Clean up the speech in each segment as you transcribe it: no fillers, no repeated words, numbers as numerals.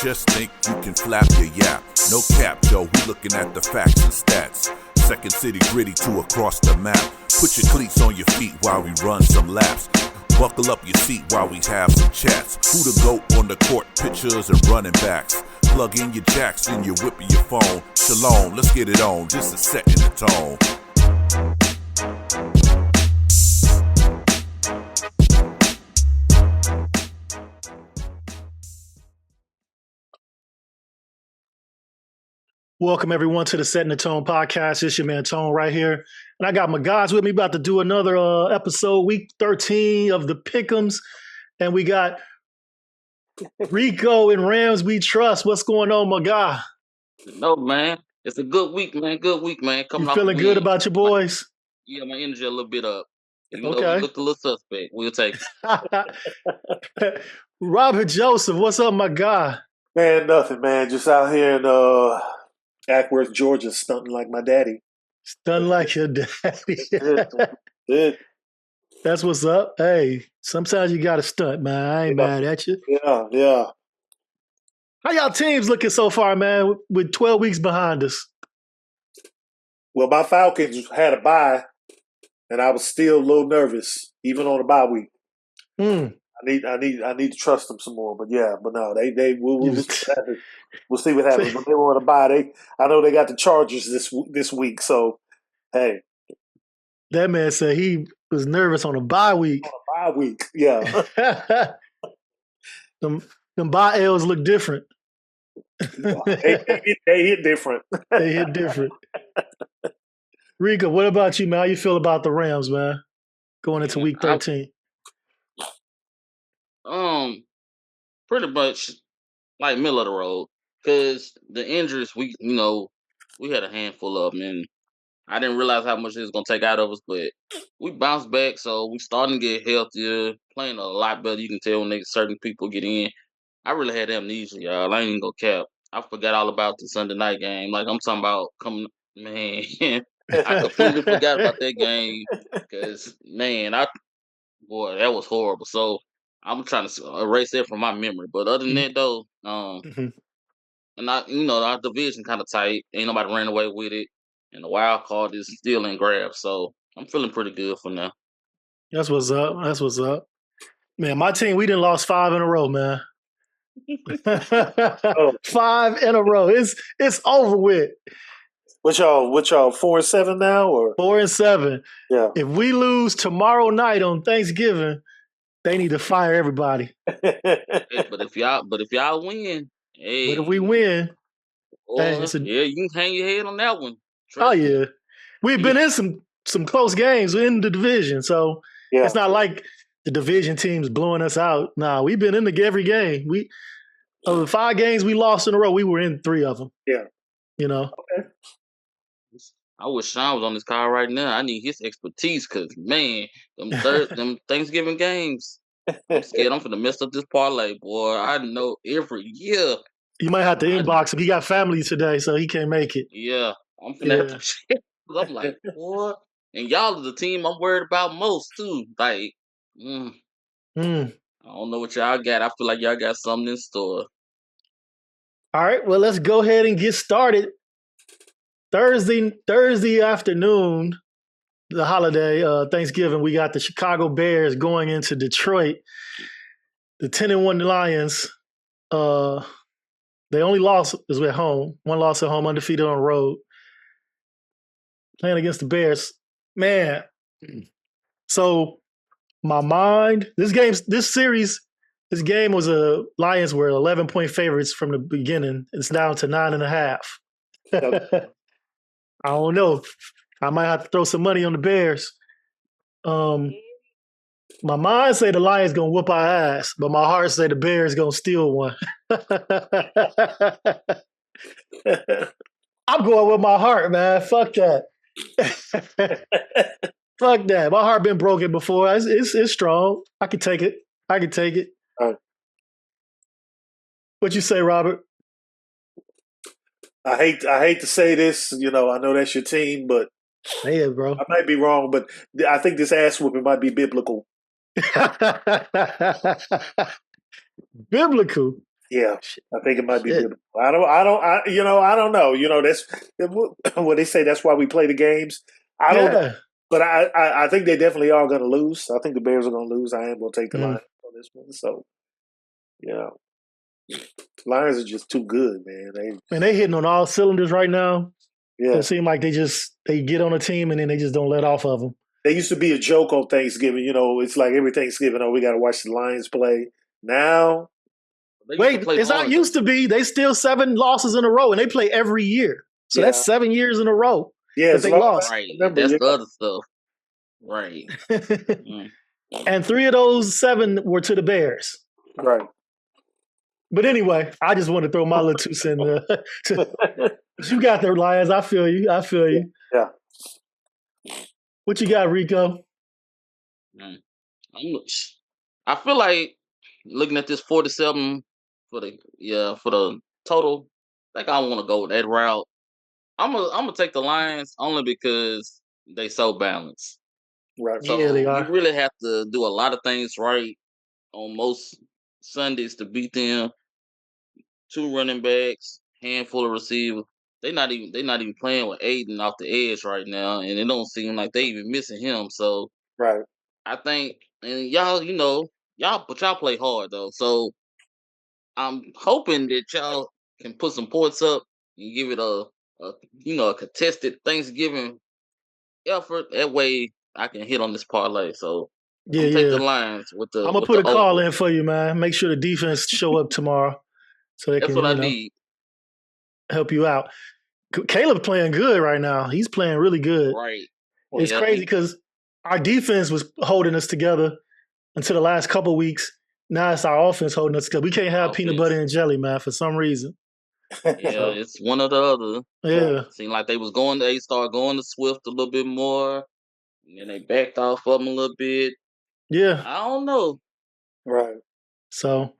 Just think you can flap your yap. No cap, yo, we looking at the facts and stats. Second city gritty to across the map. Put your cleats on your feet while we run some laps. Buckle up your seat while we have some chats. Who the GOAT on the court, pictures and running backs. Plug in your jacks and you're whipping your phone. Shalom, let's get it on, just a set in the tone. Welcome, everyone, to the Setting the Tone podcast. It's your man, Tone, right here. And I got my guys with me about to do another episode, week 13 of the Pick'ems. And we got Rico and Rams We Trust. What's going on, my guy? No, man. It's a good week, man. Good week, man. You feeling good about your boys? Yeah, my energy a little bit up. Even Okay. though we look a little suspect. We'll take it. Robert Joseph, what's up, my guy? Man, nothing, man. Just out here in Ackworth, Georgia, stunting like my daddy. Stunning like your daddy. Good. That's what's up. Hey, sometimes you got to stunt, man. I ain't mad at you. Yeah. How y'all teams looking so far, man, with 12 weeks behind us? Well, my Falcons had a bye, and I was still a little nervous, even on a bye week. I need to trust them some more, but no, we'll see what happens. When they were on a bye, I know they got the Chargers this week, so hey. That man said he was nervous on a bye week. On a bye week, yeah. them bye L's look different. they hit different. They hit different. Rico, what about you, man? How you feel about the Rams, man? Going into week 13. Pretty much like middle of the road, because the injuries we had a handful of them, and I didn't realize how much it was gonna take out of us, but we bounced back, so we starting to get healthier, playing a lot better. You can tell when certain people get in. I really had amnesia, y'all. I ain't even gonna cap. I forgot all about the Sunday night game. Like I'm talking about man. I completely forgot about that game because man, that was horrible. So I'm trying to erase that from my memory. But other than that, though, and our division kind of tight. Ain't nobody ran away with it, and the wild card is still in grab. So I'm feeling pretty good for now. That's what's up. Man, my team, we done lost 5 in a row, man. 5 in a row. It's over with. What y'all 4-7 now, or 4-7? Yeah. If we lose tomorrow night on Thanksgiving, they need to fire everybody. But if y'all win, hey. But if we win, you can hang your head on that one. Yeah. We've been in some close games in the division, so it's not like the division teams blowing us out. Nah, we've been in every game. Of the 5 games we lost in a row, we were in 3 of them. Yeah. Okay. I wish Sean was on this call right now. I need his expertise because, man, them Thanksgiving games, I'm scared I'm finna mess up this parlay, boy. I know every year. You might have to inbox him. He got family today, so he can't make it. Yeah, I'm finna have to. I'm like, what? And y'all are the team I'm worried about most, too. Like, I don't know what y'all got. I feel like y'all got something in store. All right, well, let's go ahead and get started. Thursday afternoon, the holiday, Thanksgiving, we got the Chicago Bears going into Detroit. The 10-1 Lions, they only lost is at home. 1 loss at home, undefeated on the road. Playing against the Bears. Man. So my mind, this game was Lions were 11-point favorites from the beginning. It's down to 9.5. I don't know. I might have to throw some money on the Bears. My mind say the Lions gonna whoop our ass, but my heart say the Bears gonna steal one. I'm going with my heart, man. Fuck that. Fuck that. My heart been broken before. It's strong. I can take it. All right. What you say, Robert? I hate to say this, I know that's your team, but yeah, bro. I might be wrong, but I think this ass whooping might be biblical. Biblical. Yeah, I think it might be Shit. good. I don't know. That's what they say. That's why we play the games. I don't know, Yeah. but I think they definitely are going to lose. I think the Bears are going to lose. I am going to take the Mm. Lions on this one. So, Lions are just too good, man. And they hitting on all cylinders right now. Yeah. It seems like they get on a team and then they just don't let off of them. They used to be a joke on Thanksgiving. It's like every Thanksgiving, we got to watch the Lions play. Now, wait, it's not used to be. They still 7 losses in a row, and they play every year. So that's 7 years in a row that they lost. Right, that's the other stuff. Right. And 3 of those 7 were to the Bears. Right. But anyway, I just want to throw my little 2 cents in there. You got there, Lions. I feel you. Yeah. What you got, Rico? I feel like looking at this 47 for the total, I think I want to go with that route. I'm gonna take the Lions only because they so balanced. Right. So Yeah, they are. you really have to do a lot of things right on most Sundays to beat them. 2 running backs, handful of receivers. They're not even playing with Aiden off the edge right now, and it don't seem like they even missing him. So Right. I think, and y'all play hard though. So I'm hoping that y'all can put some points up and give it a contested Thanksgiving effort. That way I can hit on this parlay. So I'm gonna take the Lions with the. I'm gonna put a call in for you, man. Make sure the defense show up tomorrow so they That's can what I need. help you out. Caleb's playing good right now. He's playing really good. Right. It's crazy because our defense was holding us together until the last couple of weeks. Now it's our offense holding us together. We can't have peanut butter and jelly, man, for some reason. Yeah, it's one or the other. Yeah. Seemed like they started going to Swift a little bit more, and then they backed off of them a little bit. Yeah. I don't know. Right. So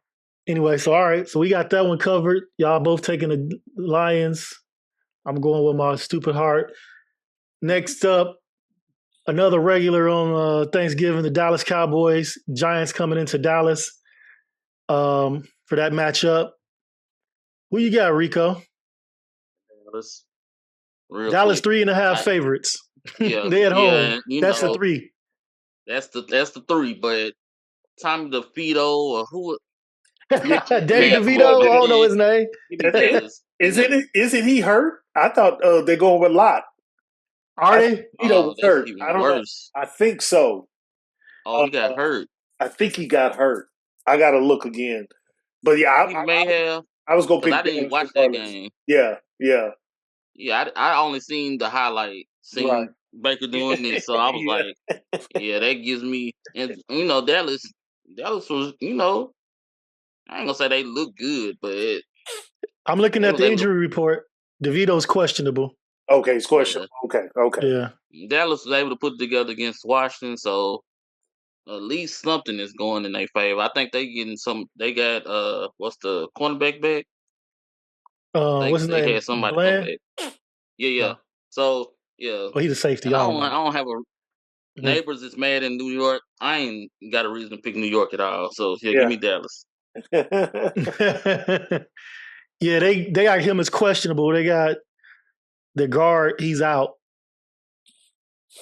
anyway, all right. So we got that one covered. Y'all both taking the Lions. I'm going with my stupid heart. Next up, another regular on Thanksgiving, the Dallas Cowboys. Giants coming into Dallas for that matchup. Who you got, Rico? Dallas 3.5 favorites. Yeah, they at home. That's the 3. That's the 3. But Tommy DeVito or who? Danny DeVito. I don't know his name. Isn't he hurt? I thought they're going with Lott. Are they? Was hurt. I don't know. I think so. Oh, he got hurt. I think he got hurt. I got to look again. But yeah, he may have. I was going to pick. I didn't watch that game. Yeah. I only seen the highlight. Seen Baker doing this, so I was like, yeah, that gives me. And Dallas was, I ain't gonna say they look good, but I'm looking at the injury report. DeVito's questionable. Okay, it's questionable. Okay. Yeah. Dallas was able to put it together against Washington, so at least something is going in their favor. I think they getting some. They got what's the cornerback back? What's his name? They had somebody come back. Yeah. So yeah. Well, he's a safety. I don't have a neighbors that's mad in New York. I ain't got a reason to pick New York at all. So give me Dallas. Yeah, they got him as questionable. They got the guard, he's out.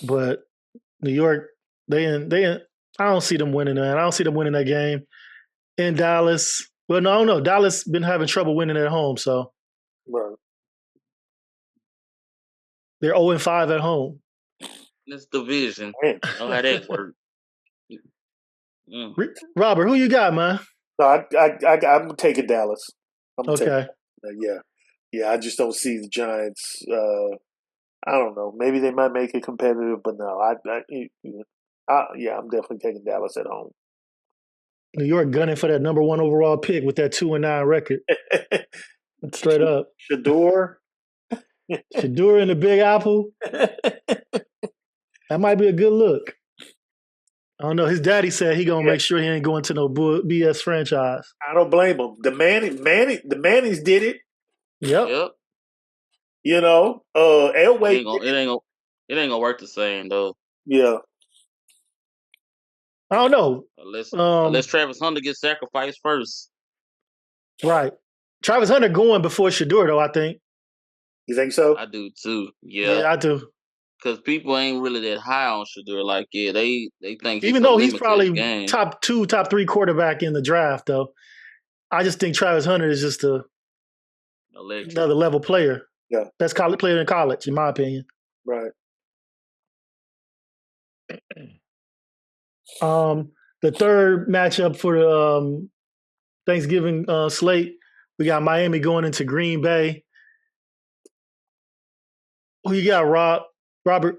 But New York, they I don't see them winning that. I don't see them winning that game. In Dallas, well, no. Dallas been having trouble winning at home, so they're 0-5 at home. This division, I know how that works. Robert, who you got, man? No, I'm taking Dallas. Okay. Yeah. I just don't see the Giants. I don't know. Maybe they might make it competitive, but no. I'm definitely taking Dallas at home. New York gunning for that number 1 overall pick with that 2-9 record. Straight up. Shador in the Big Apple. That might be a good look. I don't know. His daddy said he gonna make sure he ain't going to no BS franchise. I don't blame him. The Mannings did it. Yep. Elway. It ain't gonna work the same though. Yeah. I don't know. Unless Travis Hunter gets sacrificed first. Right. Travis Hunter going before Shador, though, I think. You think so? I do too. Yeah, I do. Because people ain't really that high on Shador. Like, yeah, they think he's Even a though he's limited probably game. top 2, top 3 quarterback in the draft, though. I just think Travis Hunter is just another level player. Yeah. Best college player in college, in my opinion. Right. The third matchup for the Thanksgiving slate, we got Miami going into Green Bay. Who you got, Robert?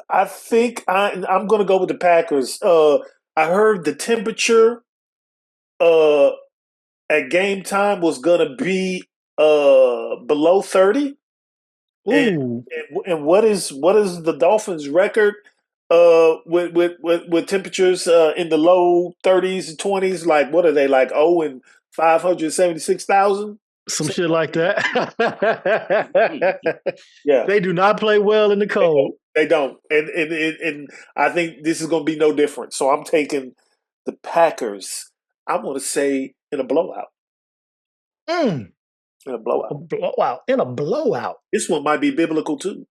I think I'm going to go with the Packers. I heard the temperature at game time was going to be below 30. Ooh. And what is the Dolphins' record with temperatures in the low 30s and 20s? Like, what are they, like 0 and 576,000? Some shit like that. Yeah. They do not play well in the cold. They don't. And I think this is going to be no different. So I'm taking the Packers. I'm going to say in a blowout. In a blowout. In a blowout. This one might be biblical too.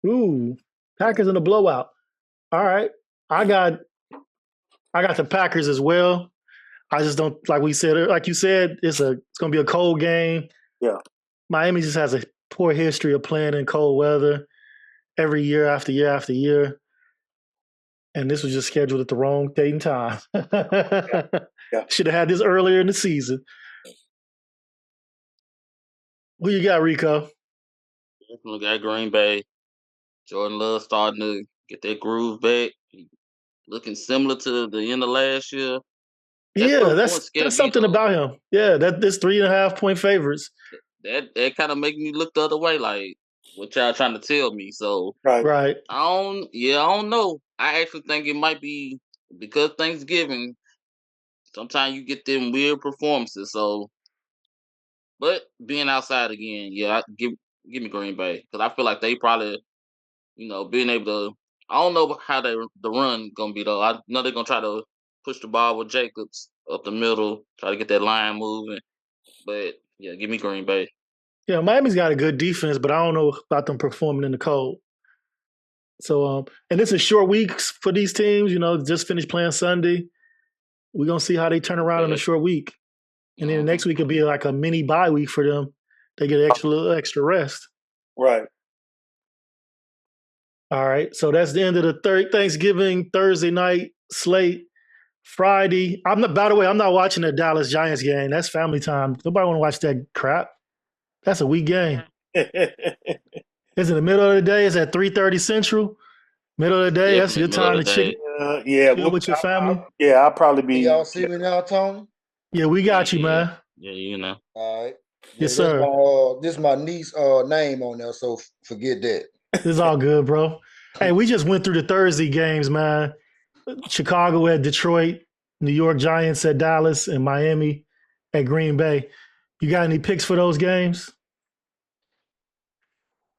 Ooh. Packers in a blowout. All right. I got the Packers as well. I just don't, like you said, it's going to be a cold game. Yeah. Miami just has a poor history of playing in cold weather every year after year after year. And this was just scheduled at the wrong date and time. Yeah. Should have had this earlier in the season. Who you got, Rico? We got Green Bay. Jordan Love starting to get that groove back. Looking similar to the end of last year. That's something about him. Yeah, this 3.5 point favorites. That kind of make me look the other way, like what y'all trying to tell me. So right. I don't know. I actually think it might be because Thanksgiving. Sometimes you get them weird performances. So, but being outside again, give me Green Bay because I feel like they probably, being able to. I don't know how the run gonna be though. I know they're gonna try to push the ball with Jacobs up the middle, try to get that line moving. But yeah, give me Green Bay. Yeah, Miami's got a good defense, but I don't know about them performing in the cold. So, and it's a short week for these teams. Just finished playing Sunday. We're gonna see how they turn around in a short week, and then the next week will be like a mini bye week for them. They get extra rest. Right. All right. So that's the end of the Thanksgiving Thursday night slate. Friday. By the way, I'm not watching the Dallas Giants game. That's family time. Nobody want to watch that crap. That's a weak game. It's in the middle of the day. It's at 3:30 Central. Middle of the day. That's your time to chill with your family. I'll probably be. Y'all see me now, Tony? Yeah, we got you, man. Yeah, All right. Yes, sir. This is my niece name on there, so forget that. It's all good, bro. Hey, we just went through the Thursday games, man. Chicago at Detroit, New York Giants at Dallas, and Miami at Green Bay. You got any picks for those games?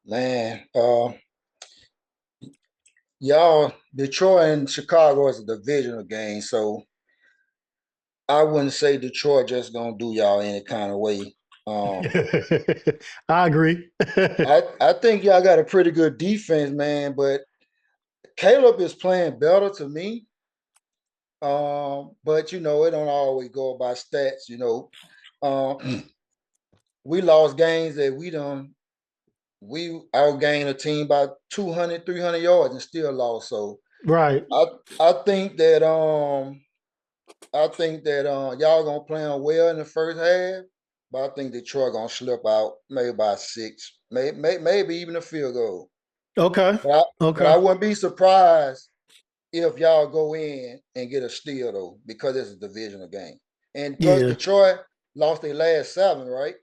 Man, y'all, Detroit and Chicago is a divisional game, so I wouldn't say Detroit just gonna do y'all any kind of way. I agree. I think y'all got a pretty good defense, man, but Caleb is playing better to me. But it don't always go by stats, we lost games that we outgained a team by 200, 300 yards and still lost. So right. I think that y'all gonna play on well in the first half, but I think Detroit gonna slip out maybe by 6, maybe even a field goal. Okay. But I wouldn't be surprised if y'all go in and get a steal though, because it's a divisional game. And plus Detroit lost their last 7, right?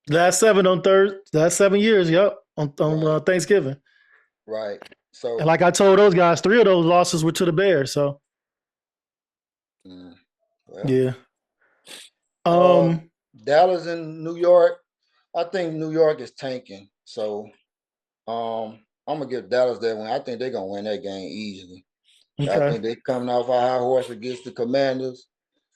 Last 7 on last 7 years, yep. On Thanksgiving. Right. So, and like I told those guys, 3 of those losses were to the Bears. So yeah. Dallas and New York. I think New York is tanking. So I'm gonna give Dallas that one. I think they're gonna win that game easily. Okay. I think they're coming off a high horse against the Commanders.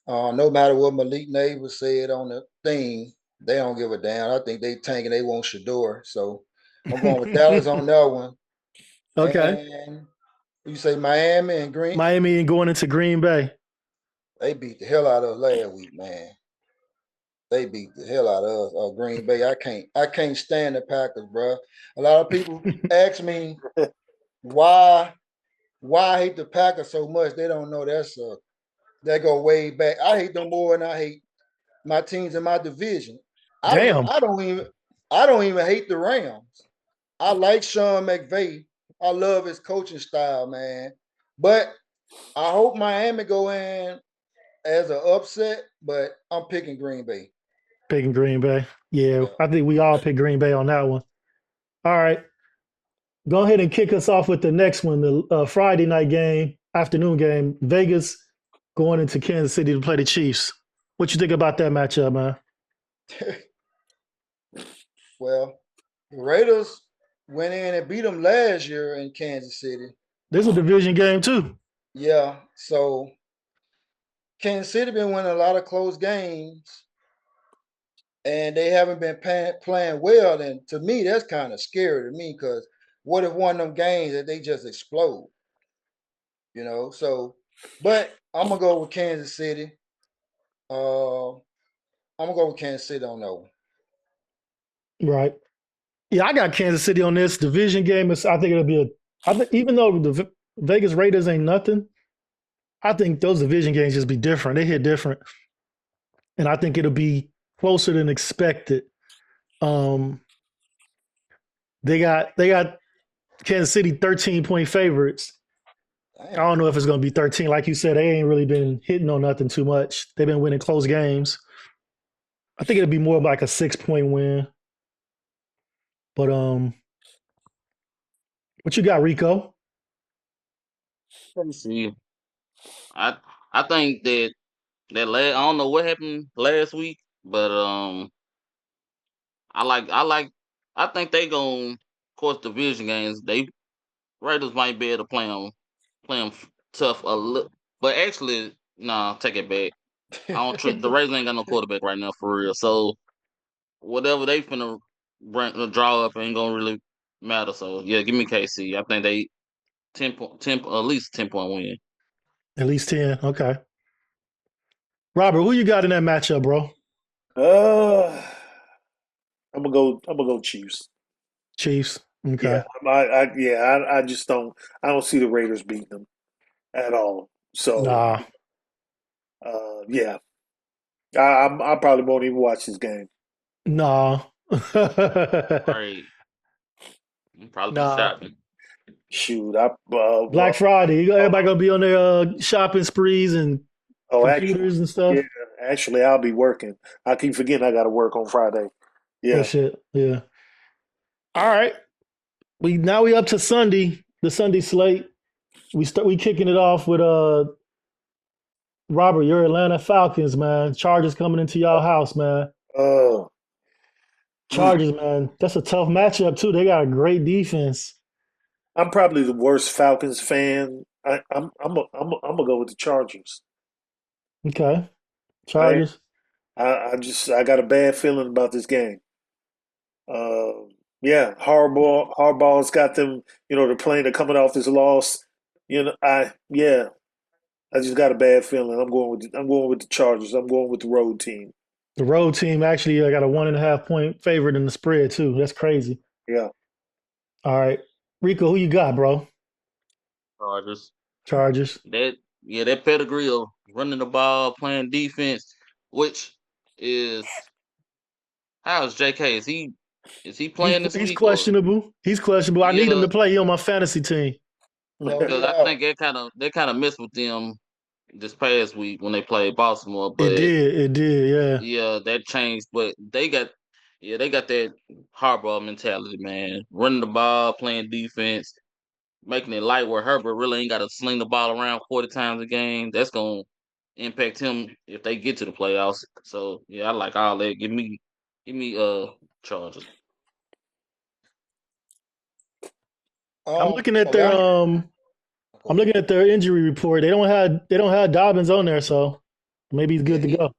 No matter what Malik Neighbors said on the thing, they don't give a damn. I think they tanking. They want Shador. So I'm going with Dallas on that one. Okay. And you say Miami and Green? Miami and going into Green Bay. They beat the hell out of us last week, man. They beat the hell out of us. Green Bay. I can't stand the Packers, bro. A lot of people ask me why I hate the Packers so much. They don't know that go way back. I hate them more than I hate my teams in my division. Damn. I don't even hate the Rams. I like Sean McVay. I love his coaching style, man. But I hope Miami go in as an upset, but I'm picking Green Bay. Picking Green Bay. Yeah, I think we all pick Green Bay on that one. All right. Go ahead and kick us off with the next one, the Friday night game, afternoon game. Vegas going into Kansas City to play the Chiefs. What you think about that matchup, man? Well, the Raiders went in and beat them last year in Kansas City. This is a division game too. Yeah, so Kansas City been winning a lot of close games, and they haven't been playing well. And to me, that's kind of scary to me because what if one of them games that they just explode? You know, so but I'm gonna go with Kansas City. I'm gonna go with Kansas City on that one. Right. Yeah, I got Kansas City on this division game. I think it'll be even though the Vegas Raiders ain't nothing, I think those division games just be different. They hit different, and I think it'll be closer than expected. They got Kansas City 13-point favorites. I don't know if it's going to be 13. Like you said, they ain't really been hitting on nothing too much. They've been winning close games. I think it'll be more like a 6-point win. But what you got, Rico? Let me see. I think that I don't know what happened last week, but I think they gon' of course division games. They Raiders might be able to play them tough a little, but actually, nah, take it back. I don't trust the Raiders ain't got no quarterback right now for real. So whatever they finna draw up ain't gonna really matter. So yeah, give me KC. I think they 10 at least 10-point win. At least 10. Okay. Robert, who you got in that matchup, bro? I'm gonna go Chiefs. Chiefs. Okay. Yeah, I just don't see the Raiders beating them at all. So Nah. Yeah, I probably won't even watch this game. Nah. Right. Probably be shopping. Shoot, Black Friday. Everybody gonna be on their shopping sprees and computers and stuff. Yeah, actually, I'll be working. I keep forgetting I got to work on Friday. Yeah. Oh shit. Yeah. All right. We up to Sunday. The Sunday slate. We kicking it off with Robert, your Atlanta Falcons, man. Chargers coming into y'all house, man. Chargers, man. That's a tough matchup too. They got a great defense. I'm probably the worst Falcons fan. I'm gonna go with the Chargers. Okay, Chargers. I got a bad feeling about this game. Yeah, Harbaugh's got them. You know, they're coming off this loss. You know, I just got a bad feeling. I'm going with the Chargers. I'm going with the road team. The road team actually got a 1.5-point favorite in the spread too. That's crazy. Yeah. All right, Rico, who you got, bro? Chargers. That pedigree of running the ball, playing defense, which is how's JK? Is he playing this week? He's questionable. He's questionable. I need him to play. He on my fantasy team. Because I think they kind of messed with them this past week when they played Baltimore. But it did, yeah. Yeah, that changed. But they got that Harbaugh mentality, man. Running the ball, playing defense, making it light where Herbert really ain't got to sling the ball around 40 times a game. That's gonna impact him if they get to the playoffs. So yeah, I like all that. Give me Chargers. I'm looking at their injury report. They don't have Dobbins on there, so Maybe he's good to go.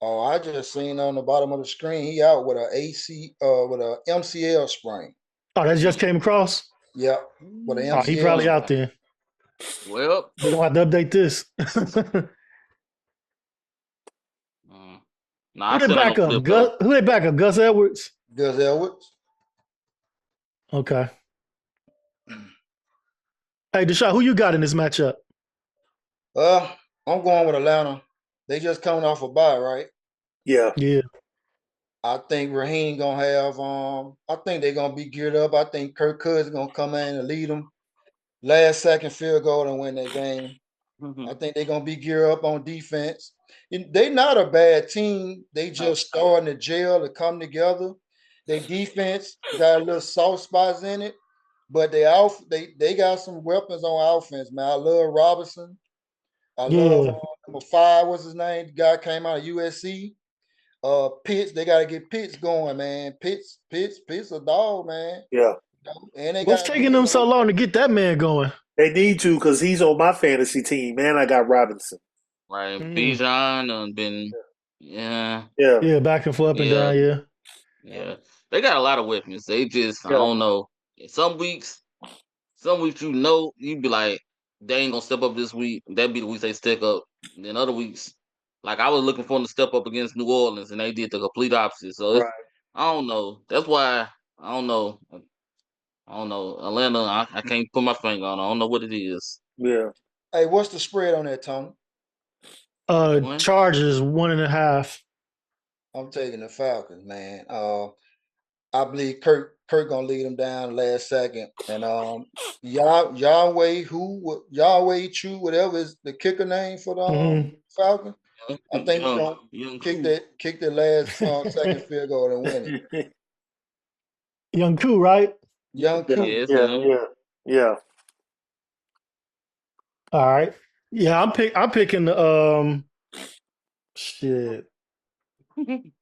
Oh, I just seen on the bottom of the screen he out with a MCL sprain. Oh, that just came across? Yep, with an Oh, MCL. he probably out there. Well, They're going to have to update this. nah, Who I they still ain't back gonna up? flip Gus, though. who they back up? Gus Edwards? Gus Edwards. Okay. Hey, Deshaun, who you got in this matchup? I'm going with Atlanta. They just coming off a bye, right? Yeah. Yeah. I think Raheem gonna have. I think they're gonna be geared up. I think Kirk Cousins gonna come in and lead them. Last second field goal and win that game. I think they're gonna be geared up on defense. They not a bad team. They just starting to gel to come together. Their defense got a little soft spots in it, but they got some weapons on offense, man. I love Robinson. I love number 5. What's his name? The guy came out of USC. Pitts. They got to get Pitts going, man. Pitts a dog, man. Yeah. And they What's got taking them so long to get that man going? They need to because he's on my fantasy team, man. I got Robinson. Right, Bijan been, Yeah. Back and forth up and down, yeah. They got a lot of weapons. They just, I don't know. Some weeks you be like, they ain't gonna step up this week. That be the weeks they step up. And then other weeks, like I was looking for them to step up against New Orleans, and they did the complete opposite. So I don't know. That's why I don't know. Atlanta, I can't put my finger on it. I don't know what it is. Yeah. Hey, what's the spread on that, Tony? Chargers 1.5. I'm taking the Falcons, man. I believe Kirk gonna lead them down last second, and Yahweh True, whatever is the kicker name for the Falcons. I think he's gonna kick that last second field goal and win it. Young Koo, right? Young Koo. Yeah. All right. Yeah, I'm picking the shit. I'm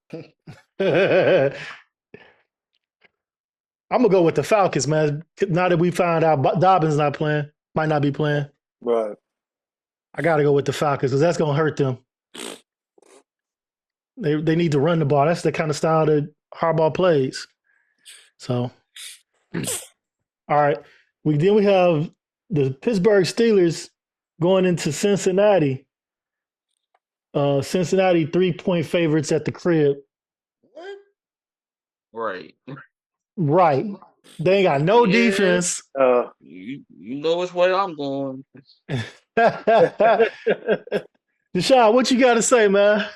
gonna go with the Falcons, man. Now that we found out Dobbins not playing, might not be playing. Right. I gotta go with the Falcons because that's gonna hurt them. They need to run the ball. That's the kind of style that Harbaugh plays. So, all right. We have the Pittsburgh Steelers going into Cincinnati. Cincinnati 3-point favorites at the crib. Right. Right. They ain't got no defense. You know which way I'm going. Deshaun, what you got to say, man?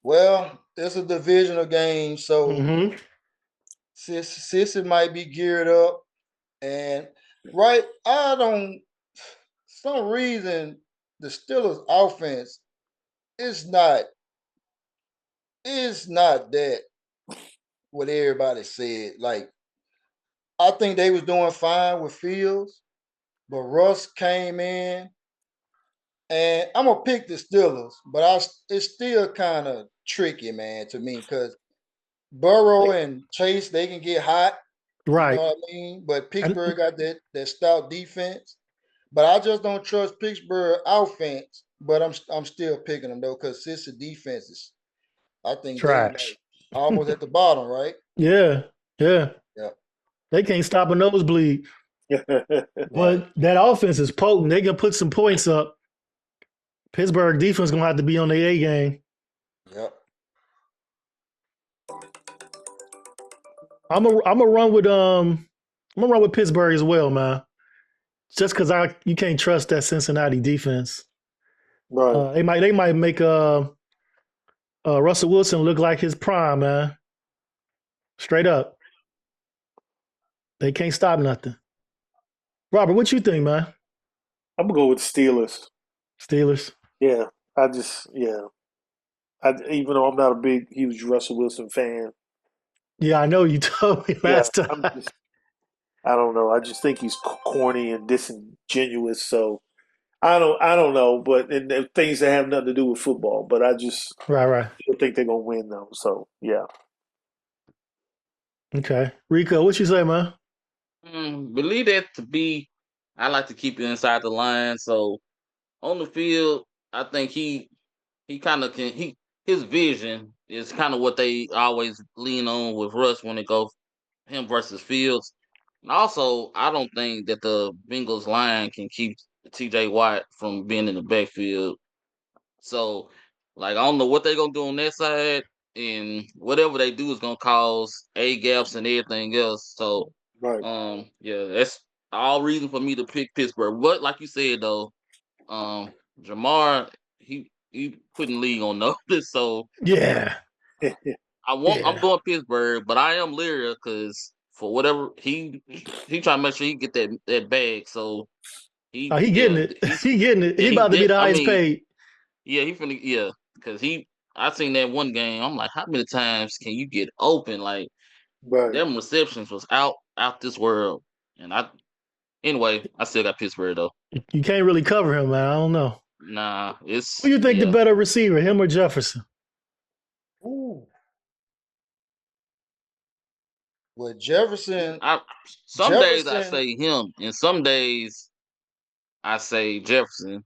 Well, it's a divisional game, so Sissy might be geared up, and some reason the Steelers offense is not that what everybody said. Like, I think they was doing fine with Fields, but Russ came in, and I'm gonna pick the Steelers, but it's still kind of tricky, man, to me, because Burrow and Chase, they can get hot. Right. You know what I mean? But Pittsburgh got that stout defense. But I just don't trust Pittsburgh offense. But I'm still picking them though, because Sissy defense is, I think, trash. They almost at the bottom, right? Yeah. They can't stop a nosebleed. But that offense is potent. They can put some points up. Pittsburgh defense gonna have to be on the A game. Yep. I'm gonna run with Pittsburgh as well, man. Just because you can't trust that Cincinnati defense. Right. They might make Russell Wilson look like his prime, man. Straight up. They can't stop nothing. Robert, what you think, man? I'm gonna go with Steelers. Steelers. Yeah. Even though I'm not a huge Russell Wilson fan. Yeah, I know you told me last time. I don't know. I just think he's corny and disingenuous. So I don't know. But and things that have nothing to do with football. But I just right. still think they're gonna win though. So yeah. Okay, Rico, what you say, man? Believe that to be. I like to keep it inside the line. So on the field, I think he kind of can his vision is kind of what they always lean on with Russ when it goes him versus Fields. And also, I don't think that the Bengals line can keep T.J. Watt from being in the backfield. So, like, I don't know what they're gonna do on that side, and whatever they do is gonna cause A gaps and everything else. So, Right. yeah, that's all reason for me to pick Pittsburgh. But like you said though, Jamar, he putting league on notice. So Yeah. I'm Yeah. going Pittsburgh, but I am leery because for whatever he trying to make sure he get that bag. So he getting it. He getting it. yeah, He about to be the I highest mean, paid. yeah, because I seen that one game. I'm like, how many times can you get open? Like Right. them receptions was out this world. And anyway, I still got Pittsburgh though. You can't really cover him, man. I don't know. Nah, it's Who you think the better receiver, him or Jefferson? Ooh. With Jefferson, some days I say him, and some days I say Jefferson.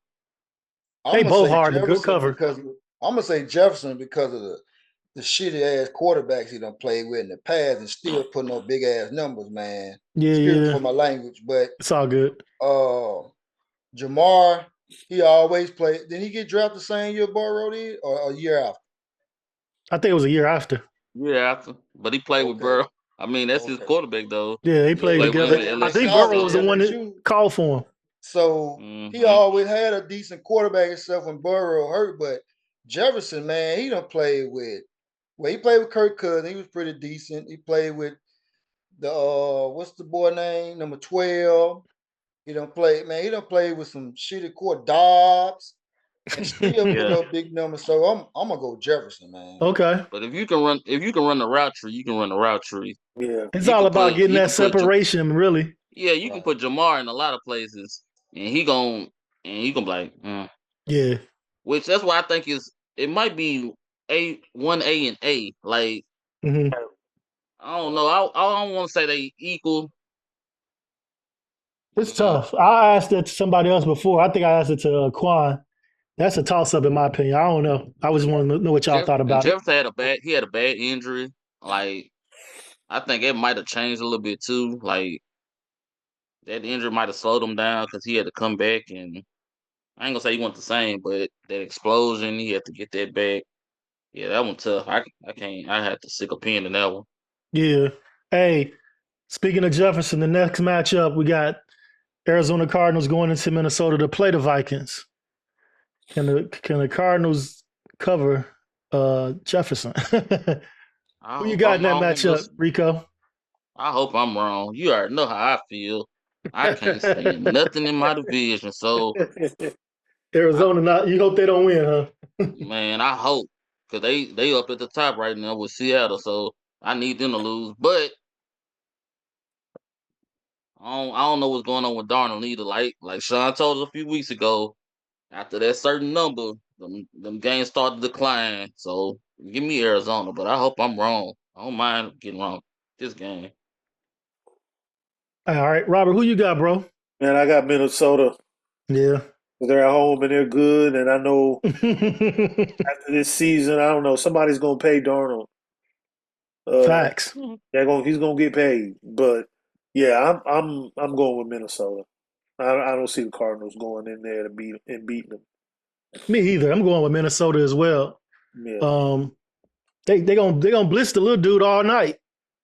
They both hard to good cover. Because I'm gonna say Jefferson because of the shitty ass quarterbacks he done played with in the past and still putting up big ass numbers, man. Excuse me for my language, but it's all good. Jamar, he always played. Did he get drafted the same year Burrow did, or a year after? I think it was a year after. Year after, but he played with Burrow. I mean, that's his quarterback though. Yeah, he played together. I think Burrow was the one that called for him. So he always had a decent quarterback except when Burrow hurt. But Jefferson, man, he done played with. Well, he played with Kirk Cousins. He was pretty decent. He played with the what's the boy name? Number 12. He done played, man. He done played with some shitty court Dobbs and still put up big numbers. So I'm gonna go Jefferson, man. Okay. But if you can run the route tree, you can run the route tree. Yeah. It's all about getting that separation, really. Yeah, you can put Jamar in a lot of places, and he gon' be like, yeah. Which that's why I think it might be one A and A. Like I don't know. I don't want to say they equal. It's tough. I asked that to somebody else before. I think I asked it to Quan. That's a toss up in my opinion. I don't know. I just want to know what y'all thought about it. He had a bad injury. Like I think it might have changed a little bit too. Like that injury might have slowed him down because he had to come back, and I ain't gonna say he wasn't the same, but that explosion, he had to get that back. Yeah, that one tough. I can't. I had to stick a pin in that one. Yeah. Hey, speaking of Jefferson, the next matchup we got Arizona Cardinals going into Minnesota to play the Vikings. Can the Cardinals cover Jefferson? Who you got in that matchup, Rico? I hope I'm wrong. You already know how I feel. I can't stand nothing in my division. So Arizona, you hope they don't win, huh? Man, I hope because they up at the top right now with Seattle. So I need them to lose, but I don't know what's going on with Darnold either. Like Sean told us a few weeks ago, after that certain number, them games start to decline. So give me Arizona, but I hope I'm wrong. I don't mind getting wrong this game. All right, Robert, who you got, bro? Man, I got Minnesota. Yeah. They're at home and they're good, and I know after this season, I don't know, somebody's gonna pay Darnold. Facts. He's gonna get paid, but yeah, I'm going with Minnesota. I don't see the Cardinals going in there to beating them. Me either. I'm going with Minnesota as well. Yeah. They gonna blitz the little dude all night.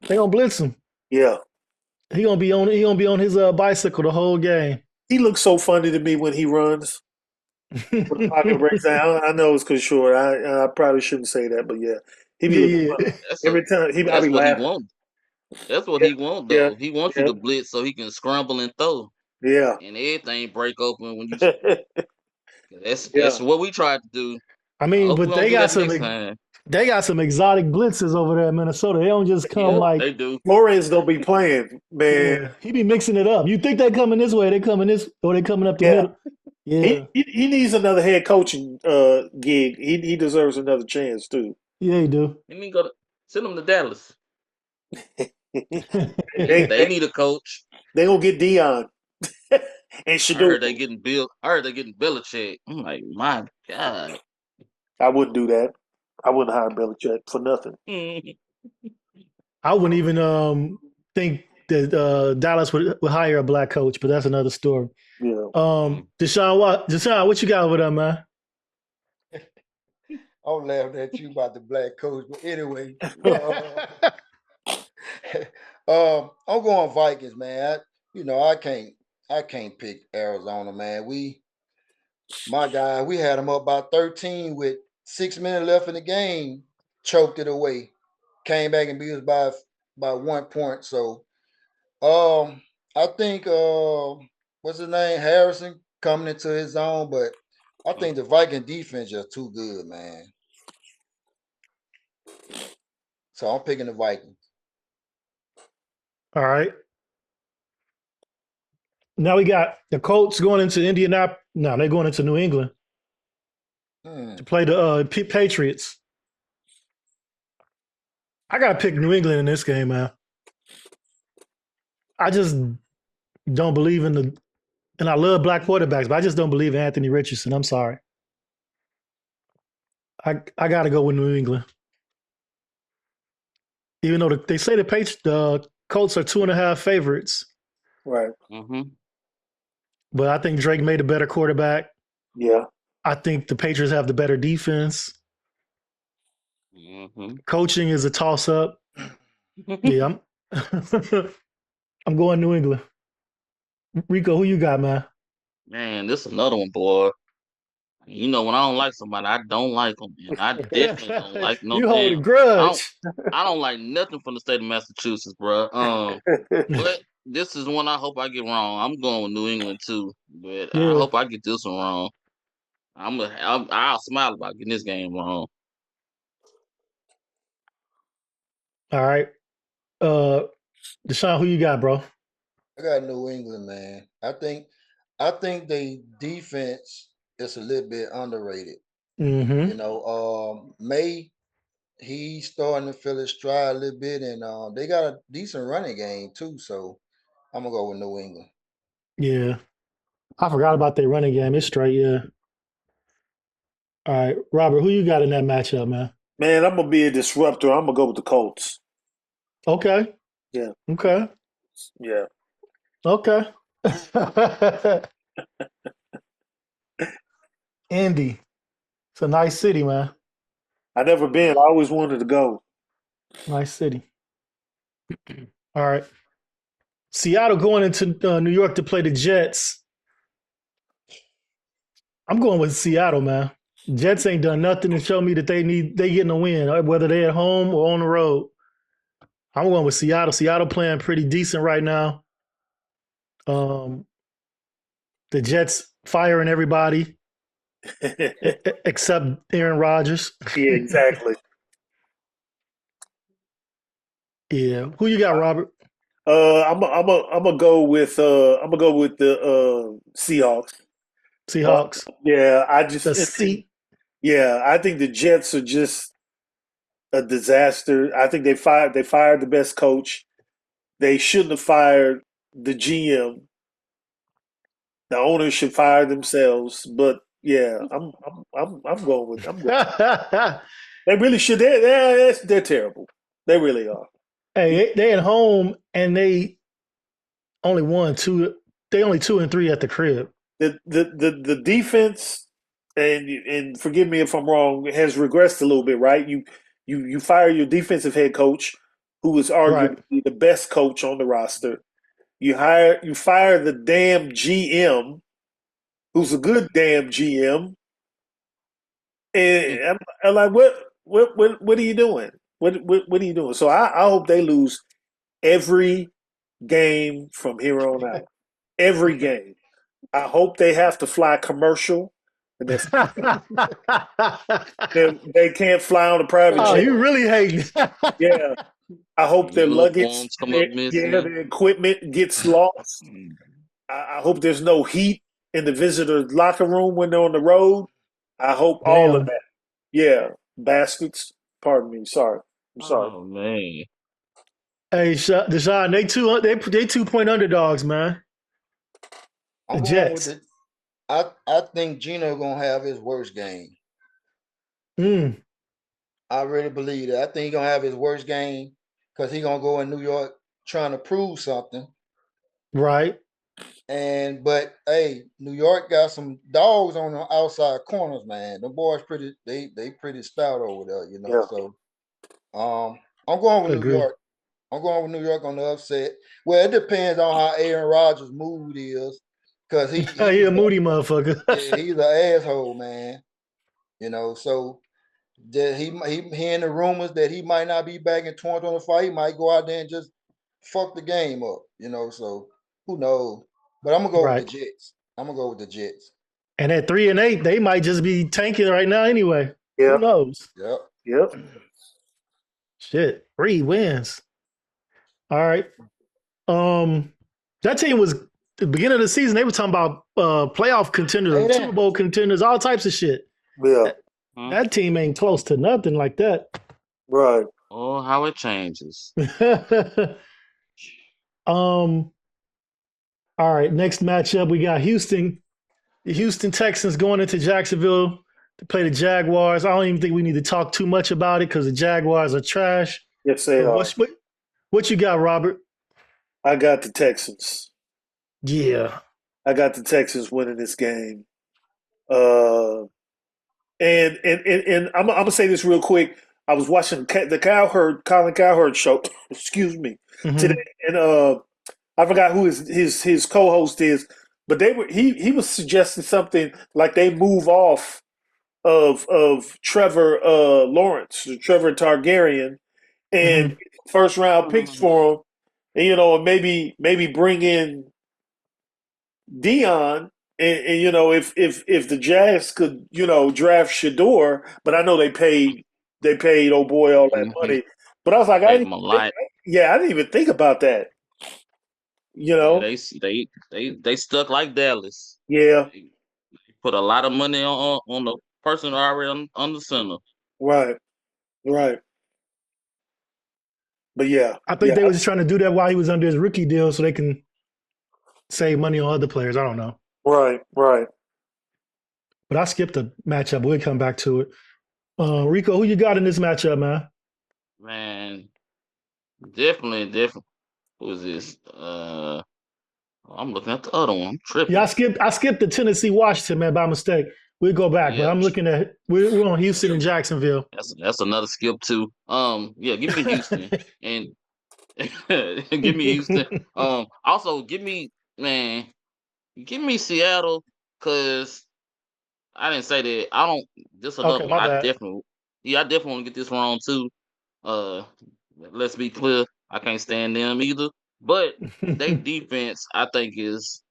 They gonna blitz him. Yeah. He gonna be on his bicycle the whole game. He looks so funny to me when he runs. When the pocket breaks down. I know it's because short. I probably shouldn't say that, but yeah, he be looking every time. He that's be what laughing. He wants. That's what he wants, though. Yeah. He wants you to blitz so he can scramble and throw. Yeah, and everything break open when you. That's what we tried to do. I mean, but they got some exotic blitzes over there in Minnesota. They don't just come they do. Flores don't be playing, man. Yeah, he be mixing it up. You think they coming this way? They coming this, or they coming up the middle? Yeah, he needs another head coaching gig. He deserves another chance too. Yeah, he do. He need to send him to Dallas. they need a coach. They gonna get Dion. And I heard Shador. they getting Bill. I heard they getting Belichick. I'm like, my God. I wouldn't do that. I wouldn't hire Belichick for nothing. I wouldn't even think that Dallas would hire a black coach, but that's another story. Yeah. Deshaun, what you got over there, man? I'm laughing at you about the black coach, but anyway, I'm going Vikings, man. I can't pick Arizona, man. My guy, we had them up by 13 with 6 minutes left in the game, choked it away, came back and beat us by 1 point. So, I think what's his name, Harrison, coming into his own, but I think the Viking defense just too good, man. So I'm picking the Vikings. All right. Now we got the Colts going into Indianapolis. No, they're going into New England to play the Patriots. I got to pick New England in this game, man. I just don't believe and I love black quarterbacks, but I just don't believe in Anthony Richardson. I'm sorry. I got to go with New England. Even though they say the Colts are 2.5 favorites. Right. Mm-hmm. But I think Drake made a better quarterback. Yeah. I think the Patriots have the better defense. Mm-hmm. Coaching is a toss-up. Yeah, I'm going New England. Rico, who you got, man? Man, this is another one, boy. You know, when I don't like somebody, I don't like them. And I definitely don't like no You hold a damn. grudge. I don't like nothing from the state of Massachusetts, bro. But this is one I hope I get wrong. I'm going with New England too, but I Yeah. hope I get this one wrong. I'll smile about getting this game wrong. All right. Deshaun, who you got, bro? I got New England, man. I think the defense is a little bit underrated. Mm-hmm. You know, May, he's starting to feel his stride a little bit, and they got a decent running game too. So I'm gonna go with New England. Yeah. I forgot about their running game. It's straight, yeah. All right. Robert, who you got in that matchup, man? Man, I'm gonna be a disruptor. I'm gonna go with the Colts. Okay. Yeah. Okay. Yeah. Okay. Indy. It's a nice city, man. I never been. I always wanted to go. Nice city. All right. Seattle going into New York to play the Jets. I'm going with Seattle, man. Jets ain't done nothing to show me that they getting a win, whether they're at home or on the road. I'm going with Seattle. Seattle playing pretty decent right now. The Jets firing everybody except Aaron Rodgers. Yeah, exactly. Yeah. Who you got, Robert? I'm gonna go with the Seahawks. Seahawks. Yeah, I just I think the Jets are just a disaster. I think they fired the best coach. They shouldn't have fired the GM. The owners should fire themselves. But yeah, I'm going with They really should. They're terrible. They really are. Hey, they at home and they only won 2. They only 2-3 at the crib. The defense, and forgive me if I'm wrong, has regressed a little bit, right? You fire your defensive head coach, who is arguably the best coach on the roster. You fire the damn GM, who's a good damn GM. And I'm like, what are you doing? What are you doing? So I hope they lose every game from here on out. Every game. I hope they have to fly commercial. And they can't fly on a private jet. Oh, you really hating? Yeah. I hope their luggage, their equipment gets lost. I hope there's no heat in the visitor locker room when they're on the road. I hope all of that. Yeah. Bastards. Pardon me. Sorry. I'm sorry. Oh, man. Hey, Deshaun, they 2-point underdogs, man. The I'm going with Jets. the. I think Gino gonna have his worst game. Mm, I really believe that. I think he's gonna have his worst game because he's gonna go in New York trying to prove something. right. But hey, New York got some dogs on the outside corners, man. The boys they pretty stout over there, you know. Yeah. So I'm going with New Agree. York. I'm going with New York on the upset. Well, it depends on how Aaron Rodgers' mood is, because he's He a moody motherfucker. an asshole, man. You know, so that he hearing the rumors that he might not be back in 2025. He might go out there and just fuck the game up, you know. So who knows? But I'm gonna go with the Right. Jets. I'm gonna go with the Jets. And at 3-8, they might just be tanking right now anyway. Yeah. Who knows? Yep. Yep. Shit. 3 wins. All right. That team was the beginning of the season, they were talking about playoff contenders, Hey, Super Bowl contenders, all types of shit. Yeah. That team ain't close to nothing like that. Right. Oh, how it changes. All right, next matchup we got Houston. The Houston Texans going into Jacksonville to play the Jaguars. I don't even think we need to talk too much about it because the Jaguars are trash. Yes, they are. What you got, Robert? I got the Texans. Yeah. I got the Texans winning this game. And I'm gonna say this real quick. I was watching the Colin Cowherd show. Excuse me, today, and I forgot who his co-host is, but he was suggesting something like they move off of Trevor Lawrence, Trevor Targaryen, and first round picks for him, and and maybe bring in Dion, and if the Jazz could draft Shador, but I know they paid old boy all that money. But I was like, Paid him a lot. I didn't even think about that. Yeah, they stuck like Dallas. Yeah, They put a lot of money on the person already on the center. right. But yeah, I think they were just trying to do that while he was under his rookie deal so they can save money on other players. I don't know. Right. But I skipped the matchup. We'll come back to it. Rico, who you got in this matchup, man? Man, definitely. Who is this? I'm looking at the other one. I'm tripping. Yeah, I skipped the Tennessee Washington, man, by mistake. We'll go back, but I'm looking at we're on Houston and Jacksonville. That's another skip too. Yeah, give me Houston and give me Houston. Also give me Seattle, because I didn't say that. I don't. This another one. I definitely want to get this wrong too. Let's be clear. I can't stand them either. But their defense, I think, is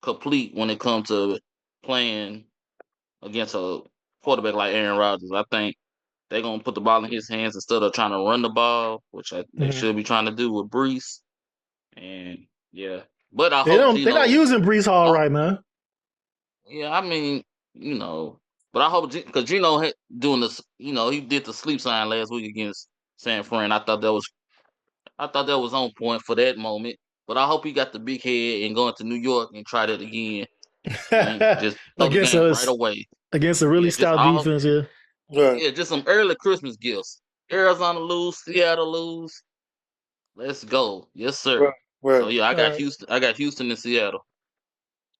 complete when it comes to playing against a quarterback like Aaron Rodgers. I think they're gonna put the ball in his hands instead of trying to run the ball, which they should be trying to do with Brees. And yeah, but I hope they're not using Brees Hall right, man. Yeah, I mean, but I hope because Gino doing this, he did the sleep sign last week against San Fran. I thought that was on point for that moment. But I hope he got the big head and going to New York and try that again. Just throw the game right away against a really stout defense. Yeah, just some early Christmas gifts. Arizona lose, Seattle lose. Let's go, yes sir. Right. So yeah, I got Houston. I got Houston and Seattle.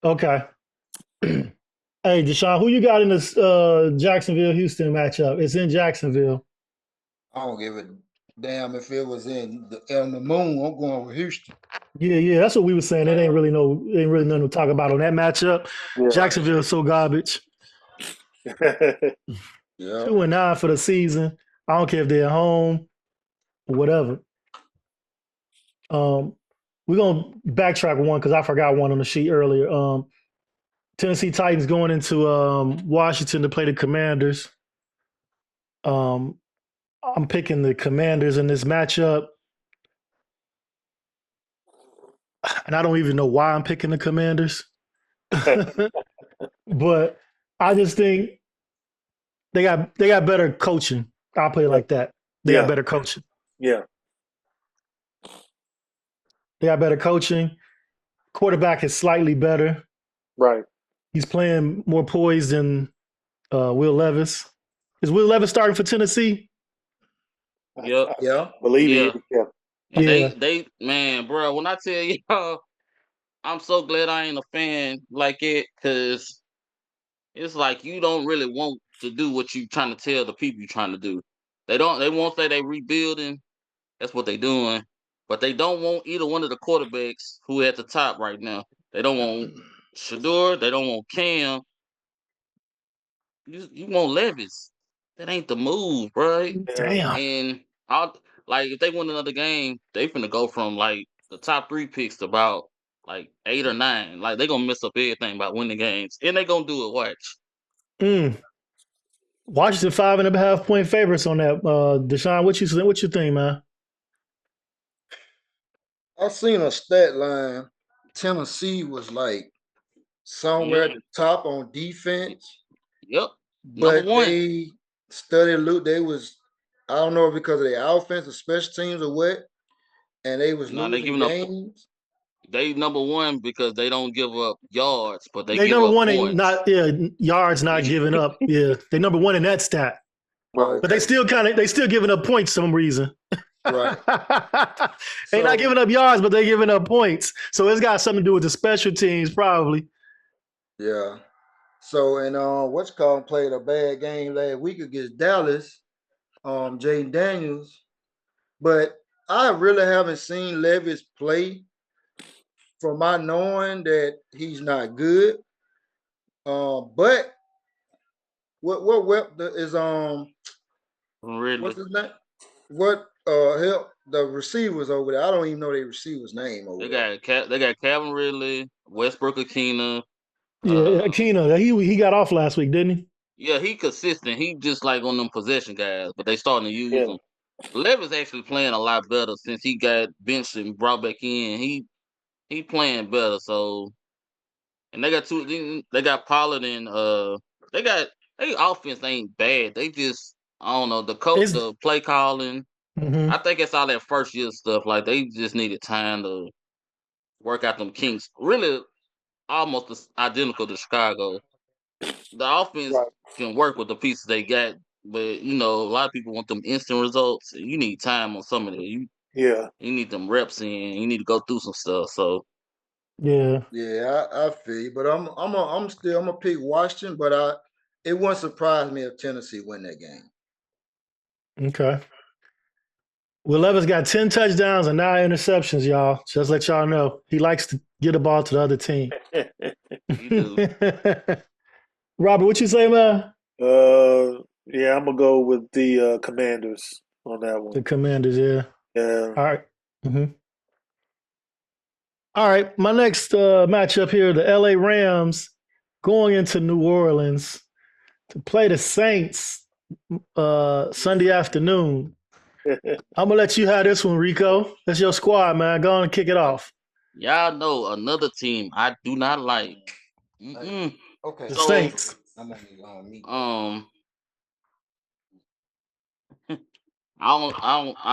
Okay. Hey, Deshaun, who you got in this Jacksonville-Houston matchup? It's in Jacksonville. I don't give a damn if it was on the moon. I'm going with Houston. Yeah, that's what we were saying. It ain't really nothing to talk about on that matchup. Yeah. Jacksonville is so garbage. 2-9 for the season. I don't care if they're at home or whatever. We're gonna backtrack one because I forgot one on the sheet earlier. Tennessee Titans going into Washington to play the Commanders. I'm picking the Commanders in this matchup. And I don't even know why I'm picking the Commanders. But I just think they got better coaching. I'll put it like that. They got better coaching. Yeah. They got better coaching. Quarterback is slightly better. Right. He's playing more poised than Will Levis. Is Will Levis starting for Tennessee? Yep. Yeah. Believe Yeah. it. Yeah. And Yeah. they man, bro, when I tell y'all, I'm so glad I ain't a fan like it, because it's like you don't really want to do what you trying to tell the people you're trying to do. They won't say they rebuilding. That's what they doing. But they don't want either one of the quarterbacks who at the top right now. They don't want Shador. They don't want Cam. You want Levis. That ain't the move, right? Damn. And I'll like if they win another game, they finna go from like the top 3 picks to about like 8 or 9. Like they gonna mess up everything by winning games, and they gonna do it. Watch. Mm. Washington 5.5 point favorites on that. Deshaun, what you think, man? I seen a stat line. Tennessee was like somewhere at the top on defense, Yep. Number but one. they studied Luke. They was, I don't know if because of their offense or special teams or what, and they was Now they losing giving up. games. They number one because they don't give up yards, but they They give number up one in points. yards not giving up. Yeah, they number one in that stat. Right. But they still giving up points for some reason. Right. They're not giving up yards, but they're giving up points. So it's got something to do with the special teams, probably. Yeah. So and what's called played a bad game last week against Dallas, Jaden Daniels. But I really haven't seen Levis play from my knowing that he's not good. But what is Really. what's his name? What help the receivers over there? I don't even know their receiver's name over there. They got Calvin Ridley, Westbrook Akina. Yeah, Akina, he got off last week, didn't he? Yeah, he consistent. He just like on them possession guys, but they starting to use him. Levis actually playing a lot better since he got benched and brought back in. He playing better. So, and they got two. They got Pollard and they offense ain't bad. They just I don't know the play calling. I think it's all that first year stuff. Like they just needed time to work out them kinks. Really, almost identical to Chicago. The offense can work with the pieces they got, but a lot of people want them instant results. You need time on some of it. You need them reps in. You need to go through some stuff. So yeah, I feel you, but I'm still gonna pick Washington, but it wouldn't surprise me if Tennessee win that game. Okay. Will Levis got 10 touchdowns and 9 interceptions, y'all. Just let y'all know. He likes to get the ball to the other team. Robert, what you say, man? Yeah, I'm gonna go with the Commanders on that one. The Commanders, yeah. Yeah. All right. All right. My next matchup here, the LA Rams going into New Orleans to play the Saints Sunday afternoon. I'm gonna let you have this one, Rico. That's your squad, man. Go on and kick it off. Y'all know another team I do not like. Okay. The Saints. I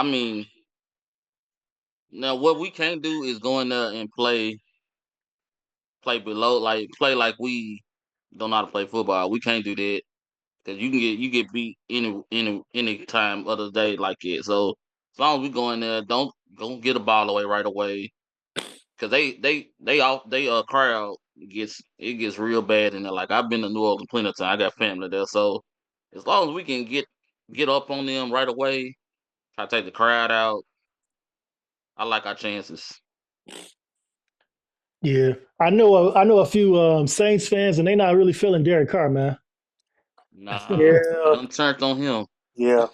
mean, now what we can't do is go in there and play play like we don't know how to play football. We can't do that because you get beat any time other day like it. So as long as we go in there, don't get a ball away right away because they crowd gets real bad in there. Like I've been to New Orleans plenty of time. I got family there, so as long as we can get up on them right away, try to take the crowd out. I like our chances. Yeah, I know a few Saints fans, and they're not really feeling Derek Carr, man. Nah, Yeah. I'm turned on him. Yeah.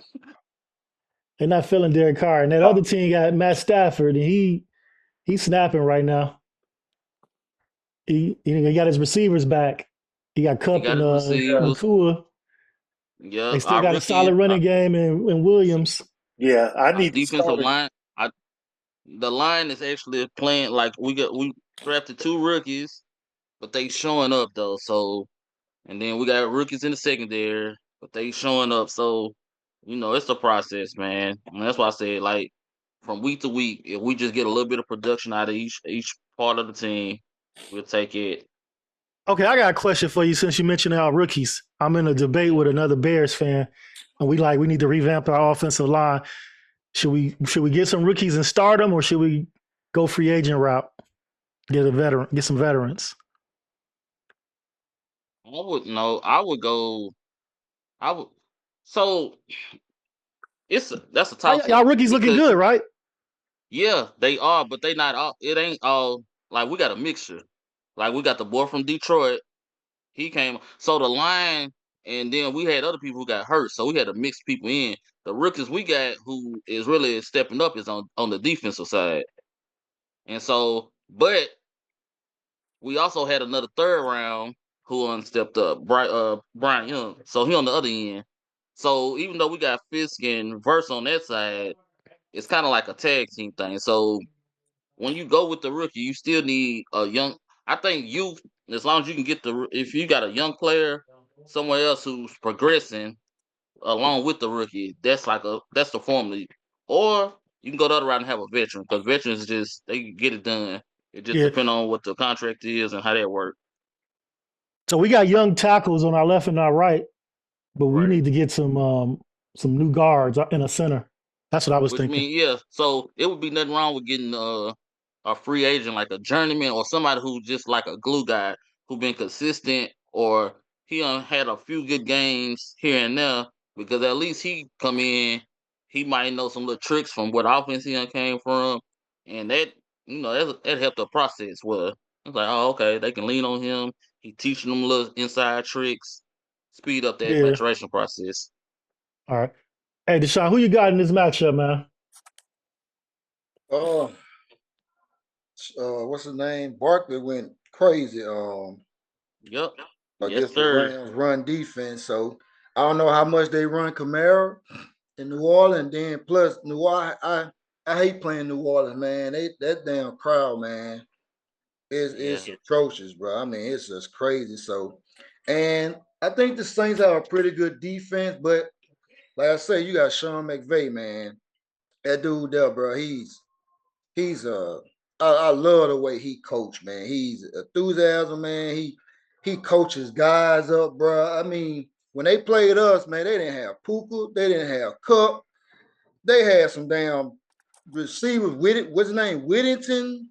They're not feeling Derek Carr, and that other team got Matt Stafford, and he's snapping right now. He got his receivers back. He got Kupp and Nakua. Yeah, they still got a solid running game in Williams. Yeah, I need defensive line. The line is actually playing like we drafted 2 rookies, but they showing up though. So, and then we got rookies in the secondary, but they showing up. So, it's a process, man. And that's why I said like from week to week, if we just get a little bit of production out of each part of the team. We'll take it. Okay, I got a question for you since you mentioned our rookies. I'm in a debate with another Bears fan, and we need to revamp our offensive line. Should we get some rookies and start them, or should we go free agent route? Get some veterans. I would go. I would. So that's a toss Y'all up rookies looking because good, right? yeah, they are, but they not all. It ain't all like we got a mixture. Like we got the boy from Detroit. He came. So the line, and then we had other people who got hurt. So we had to mix people in. The rookies we got who is really stepping up is on the defensive side. And so, but we also had another third round who stepped up, Brian Young. So he on the other end. So even though we got Fisk and Verse on that side, it's kind of like a tag team thing. So when you go with the rookie, you still need a young. I think you, as long as you can get if you got a young player somewhere else who's progressing along with the rookie, that's the formula. Or you can go the other route and have a veteran because veterans they can get it done. It just depends on what the contract is and how that works. So we got young tackles on our left and our right, but we need to get some new guards in a center. That's what I was thinking. Yeah. So it would be nothing wrong with getting a free agent like a journeyman or somebody who just like a glue guy who been consistent or he had a few good games here and there because at least he come in, he might know some little tricks from what offense he came from, and that that helped the process. Well, it's like, oh, okay, they can lean on him. He teaching them little inside tricks, speed up that maturation process. All right. Hey, Deshaun, who you got in this matchup, man? What's his name? Barkley went crazy. Yep. Against the Rams run defense. So I don't know how much they run Kamara in New Orleans. Then plus New Orleans, I hate playing New Orleans, man. That damn crowd, man, it's atrocious, bro. I mean, it's just crazy. So, and I think the Saints have a pretty good defense, but like I say, you got Sean McVay, man. That dude there, bro. I love the way he coached, man. He's enthusiasm, man. He coaches guys up, bro. I mean, when they played us, man, they didn't have Puka, they didn't have Cup, they had some damn receivers with it. What's his name? Whittington.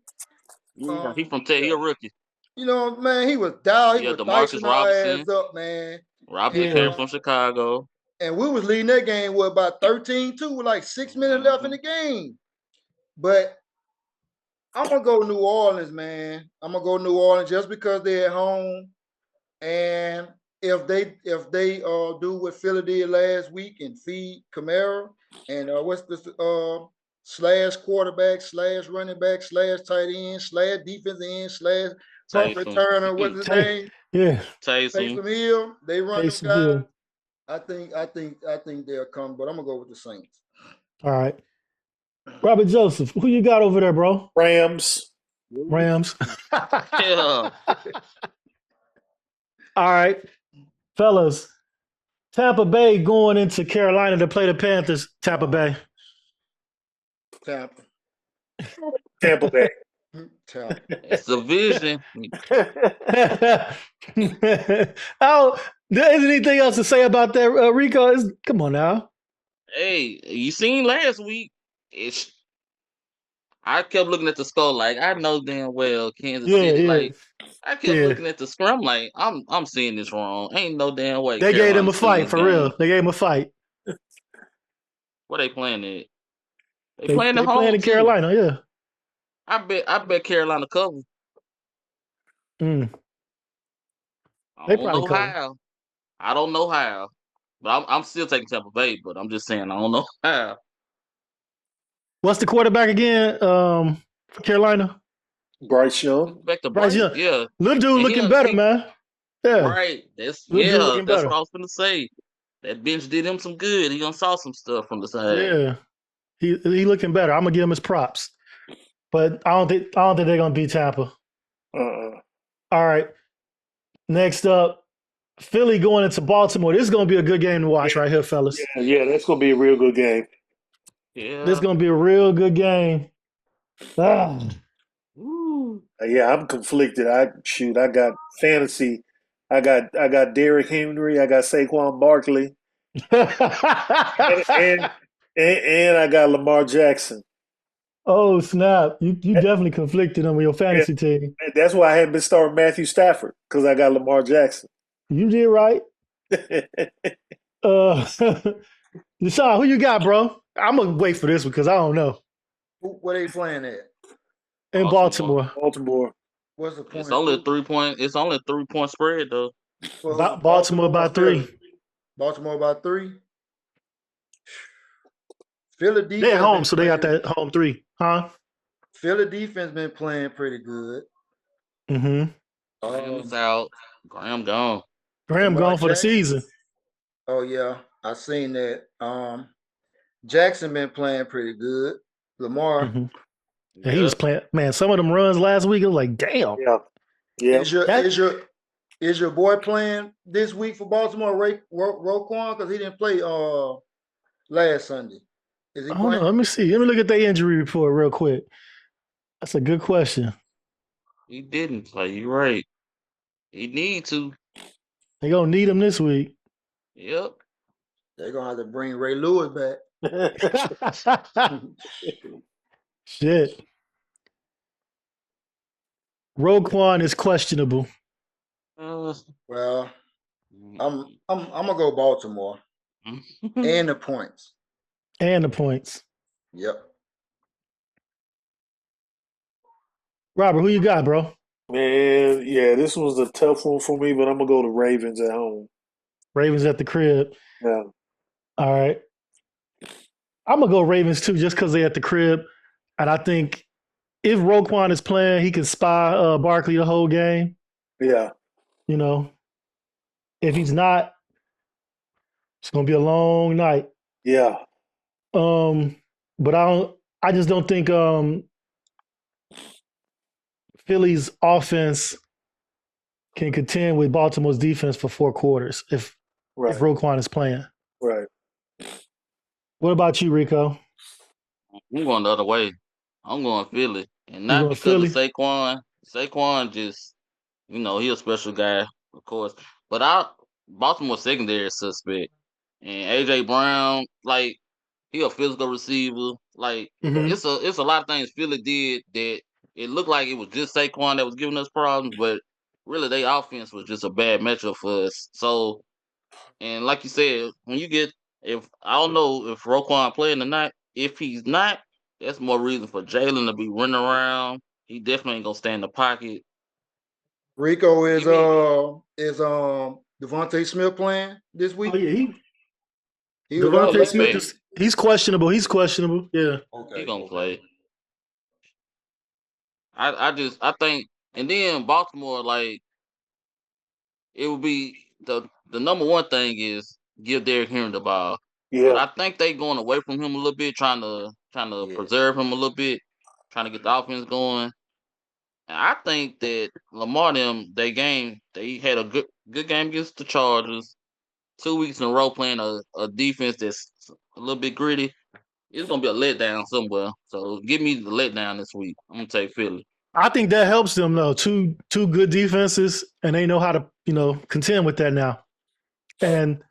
He from Tech. He a rookie. You know, man, he was down. He was DeMarcus Robinson. Ass up, man. Robinson came from Chicago. And we was leading that game with about 13-2 with like 6 minutes left in the game. But I'm gonna go New Orleans, man. I'm gonna go New Orleans just because they're at home. And if they do what Philly did last week and feed Kamara and what's this slash quarterback, slash running back, slash tight end, slash defensive end, slash punt returner, what's his name? Yeah. Taysom Hill. They run them guys. I think they'll come, but I'm gonna go with the Saints. All right. Robert Joseph, who you got over there, bro? Rams. Yeah. All right, fellas. Tampa Bay going into Carolina to play the Panthers. Tampa Bay. Tampa Bay. It's a vision. Oh, there isn't anything else to say about that, Rico? Come on now. Hey, you seen last week? I kept looking at the score like I know damn well Kansas City. Like I kept looking at the score. I'm like, I'm seeing this wrong. Ain't no damn way. They gave them a fight for real. They gave them a fight. What they playing at? They playing at home. Playing in Carolina, yeah. I bet Carolina cover. They probably cover. I don't know how. But I'm still taking Tampa Bay, but I'm just saying I don't know how. What's the quarterback again for Carolina? Bryce Young. Back to Bryce Young. Yeah. Little dude looking better, man. Yeah. Right. That's what I was going to say. That bench did him some good. He done saw some stuff from the side. Yeah. He looking better. I'm going to give him his props. But I don't think they're going to beat Tampa. All right. Next up, Philly going into Baltimore. This is going to be a good game to watch right here, fellas. Yeah, that's going to be a real good game. Yeah. This is going to be a real good game. Yeah, I'm conflicted. I got fantasy. I got Derrick Henry. I got Saquon Barkley, and and, and I got Lamar Jackson. Oh snap! You definitely conflicted on your Yeah, fantasy team. that's why I haven't been starting Matthew Stafford because I got Lamar Jackson. You did right. Uh, Deshaun, who you got, bro? I'm gonna wait for this because I don't know. What are they playing at? In Baltimore, Baltimore. What's the It's point? only a 3 point. It's only a 3 point spread though. Well, Baltimore by or Philly? 3. Baltimore by 3. Philly They at defense home, been so they got playing. that home 3, huh? Philly defense been playing pretty good. Mm-hmm. Graham's out. Graham gone. Graham Lamar gone for the Jackson. season. Oh yeah, I seen that. Jackson been playing pretty good. Lamar. Mm-hmm. And he was playing. Man, some of them runs last week. I was like, damn. Yeah. Is your boy playing this week for Baltimore? Roquan, because he didn't play last Sunday. Is he I don't know. playing? Let me see. Let me look at their injury report real quick. That's a good question. He didn't play. You're right. He need to. They gonna need him this week. Yep. They're gonna have to bring Ray Lewis back. Shit. Roquan is questionable. Well, I'm gonna go Baltimore and the points. And the points. Yep. Robert, who you got, bro? Man, yeah, this was a tough one for me, but I'm gonna go to Ravens at home. Ravens at the crib. Yeah. All right. I'm gonna go Ravens too, just because they at the crib. And I think if Roquan is playing, he can spy Barkley the whole game. Yeah. You know, if he's not, it's gonna be a long night. Yeah. But I just don't think Philly's offense can contend with Baltimore's defense for 4 quarters if Roquan is playing. Right. What about you, Rico? I'm going the other way. I'm going Philly, and not because Philly? of Saquon. Saquon just, he a special guy, of course. But Baltimore secondary is suspect, and AJ Brown, like, he a physical receiver. Like, it's a lot of things Philly did that it looked like it was just Saquon that was giving us problems, but really their offense was just a bad matchup for us. So, and like you said, if I don't know if Roquan playing tonight, if he's not, that's more reason for Jalen to be running around. He definitely ain't gonna stay in the pocket. Rico is Devontae Smith playing this week? Oh yeah, Devontae Smith he's questionable. He's questionable. Yeah. Okay. He gonna play. I think, and then Baltimore, like, it would be the number one thing is give Derrick Henry the ball. Yeah. But I think they going away from him a little bit, trying to preserve him a little bit, trying to get the offense going. And I think that Lamar they had a good game against the Chargers. 2 weeks in a row playing a defense that's a little bit gritty. It's gonna be a letdown somewhere. So give me the letdown this week. I'm gonna take Philly. I think that helps them though. Two good defenses, and they know how to contend with that now. And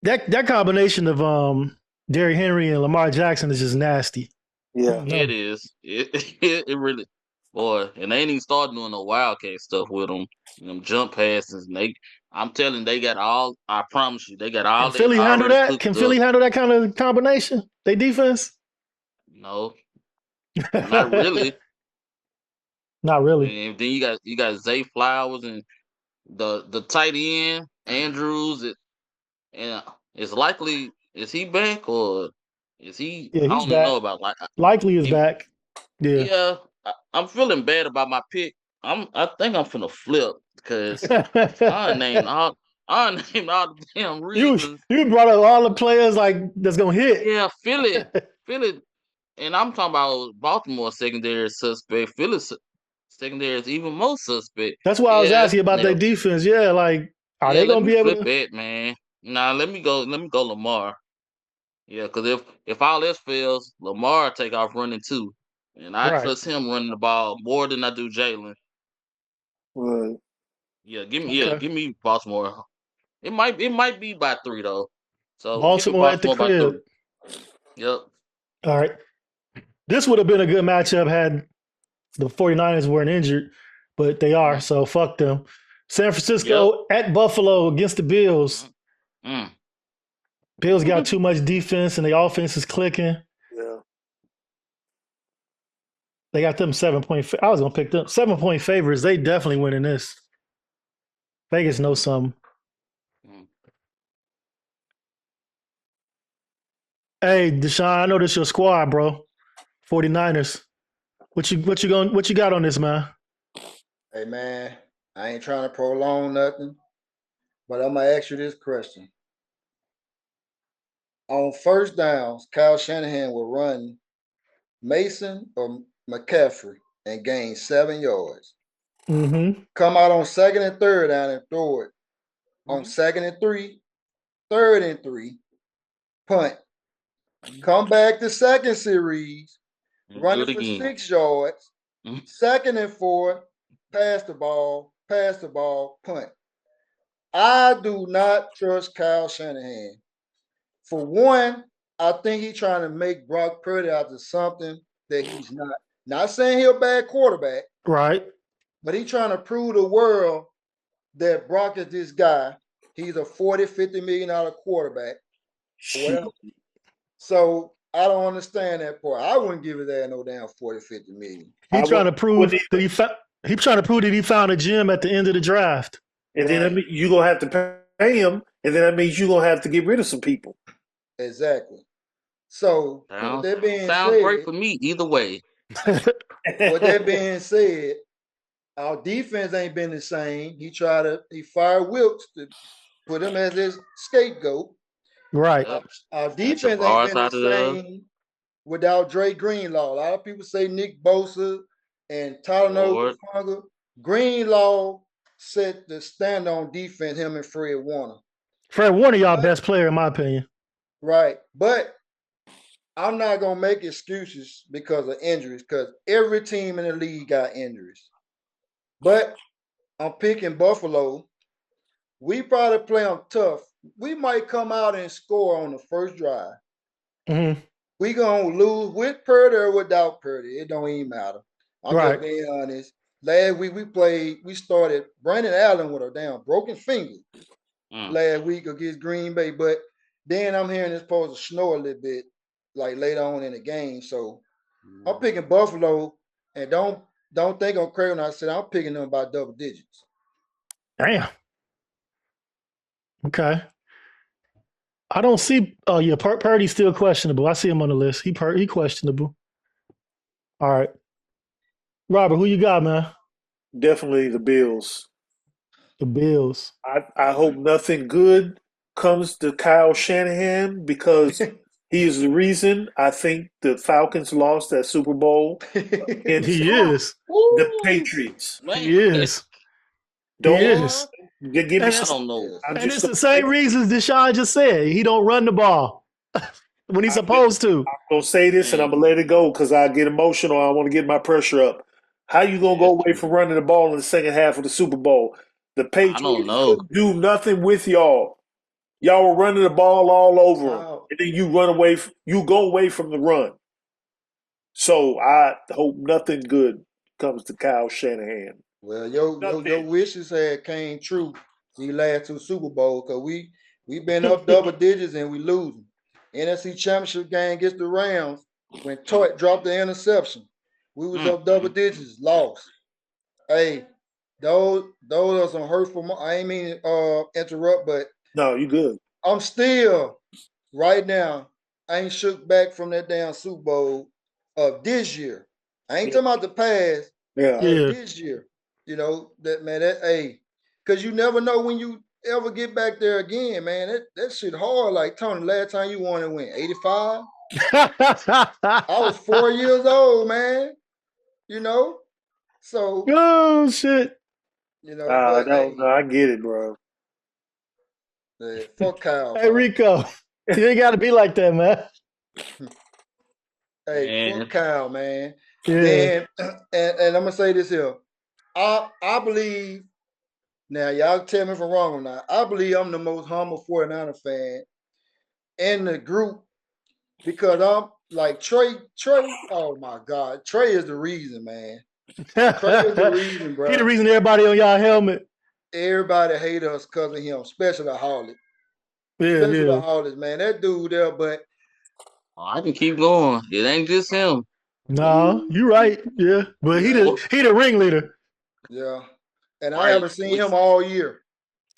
that combination of Derrick Henry and Lamar Jackson is just nasty. Yeah. It is. It really, boy, and they ain't even started doing no wildcat stuff with them. Them jump passes, and I'm telling you, they got all. I promise you, they got all. Can Philly handle that? Can Philly handle that kind of combination? They defense? No, not really. Not really. And then you got Zay Flowers and the tight end Andrews, and it's likely, is he back or is he? Yeah, I he's don't back. know about Likely is back. Yeah. Yeah, I'm feeling bad about my pick. I think I'm finna flip because I named all the damn reasons. You brought up all the players that's gonna hit. Yeah, Philly, and I'm talking about Baltimore secondary suspect. Philly secondary is even more suspect. That's why I was asking about their defense. Yeah, are they gonna be able to flip it, man? Nah, let me go Lamar. Yeah, because if all else fails, Lamar take off running too, and I Right. trust him running the ball more than I do Jalen. Right. Yeah, give Okay. me Baltimore. It might be by 3 though. So give me Baltimore at the Baltimore by crib. 3. Yep. All right. This would have been a good matchup had the 49ers weren't injured, but they are, Mm, so fuck them. San Yep. Francisco at Buffalo against the Bills. Mm. Bills got too much defense and the offense is clicking. Yeah. They got them 7-point. I was gonna pick them 7-point favorites. They definitely winning this. Vegas knows something. Mm. Hey, Deshaun, I know this your squad, bro. 49ers. What you got on this, man? Hey man, I ain't trying to prolong nothing, but I'm gonna ask you this question. On first downs, Kyle Shanahan will run Mason or McCaffrey and gain 7 yards. Mm-hmm. Come out on second and third down and throw it. On second and 3, third and 3, punt. Come back to second series, run Do it it for again. 6 yards. Mhm. Second and 4, pass the ball, punt. I do not trust Kyle Shanahan. For one, I think he's trying to make Brock Purdy out to something that he's not. Not saying he's a bad quarterback, Right. but he's trying to prove the world that Brock is this guy. He's a $40, $50 million quarterback. Shit. So I don't understand that part. I wouldn't give it that no damn 40, 50 million. He trying to prove wouldn't that he trying to prove that he found a gem at the end of the draft. And then that means you're gonna have to pay him, and then that means you're gonna have to get rid of some people. Exactly. So with that being said, great for me either way. with that being said, our defense ain't been the same. He fired Wilkes to put him as his scapegoat. Right. Our defense ain't been the same without Dre Greenlaw. A lot of people say Nick Bosa and Tyler Nogueira. Greenlaw set the stand on defense, him and Fred Warner. Fred Warner, y'all best player in my opinion. Right. But I'm not going to make excuses because of injuries, because every team in the league got injuries. But I'm picking Buffalo. We probably play them tough. We might come out and score on the first drive. Mm-hmm. We going to lose with Purdy or without Purdy. It don't even matter. I'm just being honest. Last week we started Brandon Allen with a damn broken finger last week against Green Bay. But then I'm hearing it's supposed to snow a little bit like later on in the game. So I'm picking Buffalo, and don't think I'm crazy when I said I'm picking them by double digits. Damn. Okay. I don't see. Oh yeah, Purdy's still questionable. I see him on the list. He questionable. All right, Robert, who you got, man? Definitely the Bills. The Bills. I hope nothing good comes to Kyle Shanahan because he is the reason I think the Falcons lost that Super Bowl. And he is the Patriots. Man. He is. Don't he is. Give me I don't know. And it's the same reasons Deshaun just said. He don't run the ball when he's supposed to. I'm gonna say this and I'm gonna let it go because I get emotional. I want to get my pressure up. How you gonna go away from running the ball in the second half of the Super Bowl? The Patriots couldn't do nothing with y'all. Y'all were running the ball all over them, and then you run away. You go away from the run. So I hope nothing good comes to Kyle Shanahan. Well, your wishes had came true these last 2 Super Bowls because we been up double digits and we losing. NFC Championship game against the Rams when Toit dropped the interception. We was up double digits, lost. Hey, those are some hurtful. I ain't mean to interrupt, but no, you good. I'm still right now. I ain't shook back from that damn Super Bowl of this year. I ain't talking about the past. This year. You know that man. Because you never know when you ever get back there again, man. That shit hard. Like Tony, last time you won it when 85. I was 4 years old, man. You know, so oh shit. You know, no, I get it, bro. Fuck Kyle. Hey, Rico, you ain't got to be like that, man. Hey, fuck Kyle, man. Yeah. Then, and I'm gonna say this here. I believe now. Y'all tell me if I'm wrong or not. I believe I'm the most humble 49er fan in the group because I'm like Trey. Oh my God, Trey is the reason, man. Trey is the reason, bro. He the reason everybody on y'all helmet. Everybody hate us because of him, especially Holly. Yeah, Especially yeah. Hollis, man. That dude there, but I can keep going. It ain't just him. No, you right. Yeah, but he the ringleader. yeah. And I Right. haven't seen him all year.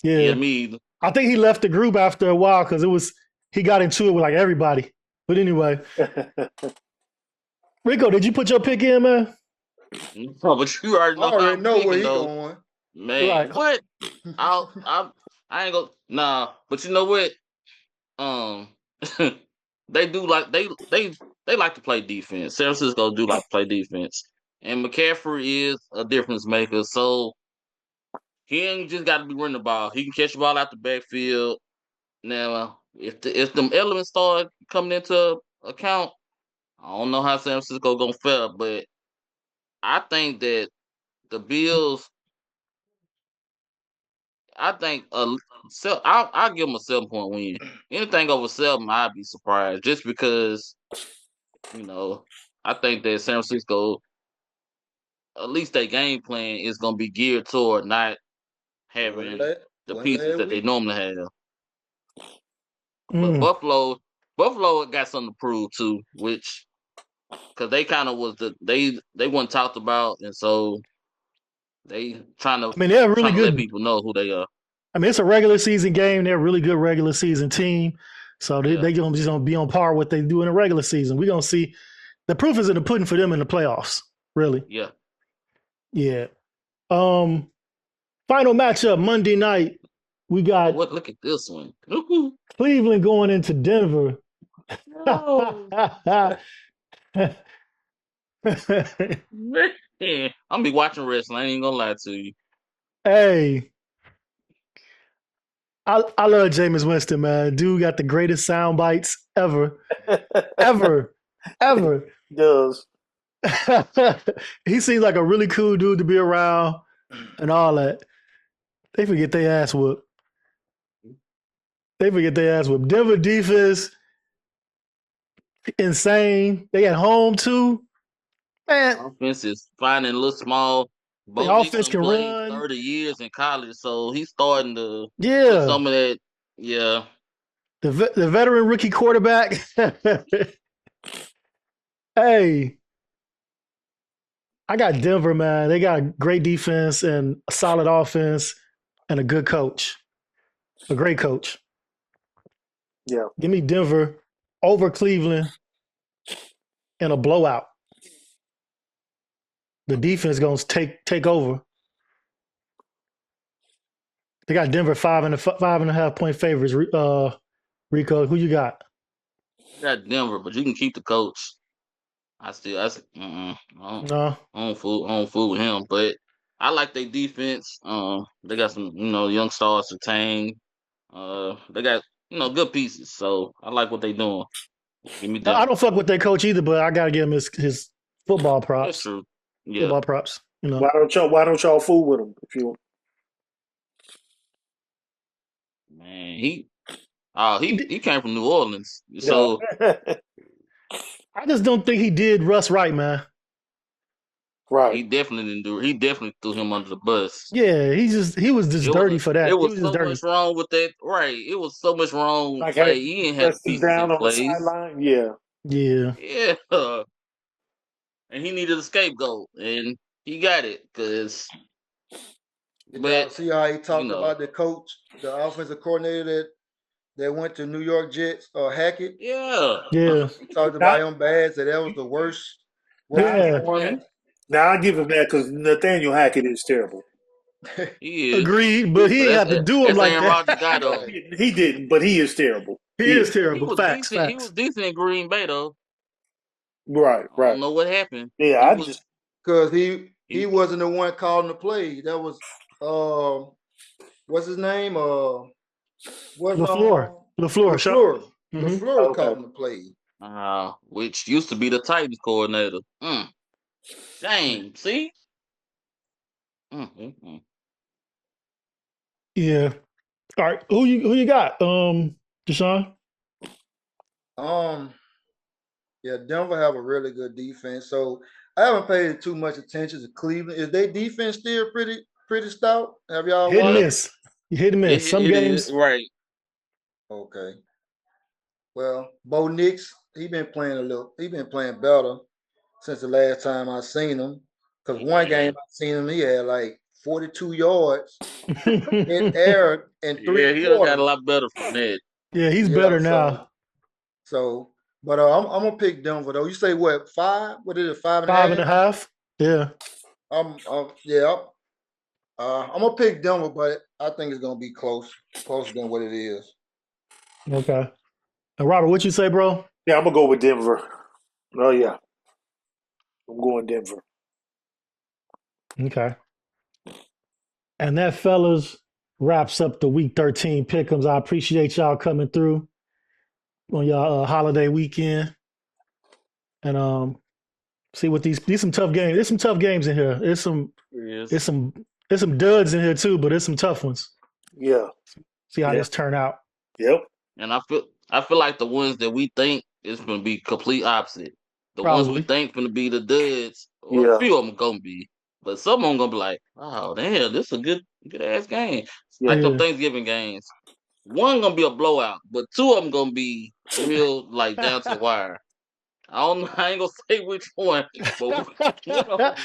Yeah. Yeah, me either. I think he left the group after a while because he got into it with like everybody. But anyway, Rico, did you put your pick in, man? No, but you already I know how already I'm know where thinking, he though. going. Man, Right. what? I ain't gonna nah, but you know what? They do like they like to play defense. San Francisco do like to play defense. And McCaffrey is a difference maker, so he ain't just gotta be running the ball. He can catch the ball out the backfield. Now, if them elements start coming into account, I don't know how San Francisco gonna fare, but I think that the Bills I think I'll give them a 7-point win. Anything over 7, I'd be surprised. Just because, I think that San Francisco, at least their game plan is gonna be geared toward not having the pieces that they normally have. But Buffalo got something to prove too, which because they kind of was they weren't talked about, and so they trying to they're really let good. people know who they are. It's a regular season game. They're a really good regular season team. So they just gonna be on par with what they do in a regular season. We're gonna see. The proof is in the pudding for them in the playoffs. Really. Yeah. Yeah. Final matchup Monday night. We got look at this one. Cleveland going into Denver. No. Man, I'm be watching wrestling. I ain't gonna lie to you. Hey, I love Jameis Winston, man. Dude got the greatest sound bites ever. ever. Does. He seems like a really cool dude to be around and all that. They forget their ass whoop. Denver defense, insane. They at home too. Man, offense is finding a little small. The offense can run. 30 years in college, so he's starting to get some of that. Yeah. The veteran rookie quarterback. Hey, I got Denver, man. They got a great defense and a solid offense and a good coach. A great coach. Yeah. Give me Denver over Cleveland in a blowout. The defense going to take over. They got Denver 5.5 point favorites. Rico, who you got? I got Denver, but you can keep the coach. I don't fool with him, but I like their defense. They got some, young stars to Tang. They got, good pieces, so I like what they doing. Give me Denver. I don't fuck with their coach either, but I gotta give him his football props. That's true. Yeah. Football props. Why don't y'all fool with him if you? Man, he came from New Orleans, so I just don't think he did Russ right, man. Right. He definitely didn't do it. He definitely threw him under the bus. Yeah, he was just dirty for that. It was so much wrong with that. Right. It was so much wrong. Like he didn't have pieces down in on place. the sideline. Yeah. Yeah. And he needed a scapegoat, and he got it because. But see how he talked about the coach, the offensive coordinator that went to New York Jets or Hackett. Yeah. He talked about him bad. Said that was the worst. Now I give him that because Nathaniel Hackett is terrible. He is. Agreed, but he didn't have to do him like that. He didn't, but he is terrible. He is terrible. He was Facts. He was decent in Green Bay though. Right. I don't know what happened. Yeah, because he wasn't the one calling the play. That was what's his name? LaFleur. LaFleur calling the play. Which used to be the Titans coordinator. Dang, see? Mm-hmm. Yeah. All right. Who you got? Deshaun? Yeah, Denver have a really good defense. So I haven't paid too much attention to Cleveland. Is their defense still pretty stout? Have y'all Hit and watched? miss. You hit and miss. Some It is games. right. Okay. Well, Bo Nix, he been playing better since the last time I seen him. Because one game I seen him, he had like 42 yards in air and Yeah, he done got a 3/4. lot better from that. Yeah, he's Yeah, better now. But I'm gonna pick Denver though. You say what 5? What is it? 5.5. Yeah. I'm gonna pick Denver, but I think it's gonna be closer than what it is. Okay. And Robert, what you say, bro? Yeah, I'm gonna go with Denver. Oh yeah, I'm going Denver. Okay. And that, fellas, wraps up the Week 13 pick'ems. I appreciate y'all coming through on y'all holiday weekend. And see what these some tough games. There's some tough games in here. There's some duds in here too, but there's some tough ones. Yeah. See how this turn out. Yep. And I feel like the ones that we think is gonna be complete opposite. The ones we Probably. think gonna be the duds, or Yeah. a few of them gonna be, but some of them gonna be like, oh damn, this is a good ass game. Like them Yeah. Thanksgiving games. One gonna be a blowout, but two of them gonna be real like down to the wire. I don't know. I ain't gonna say which one, but one of them,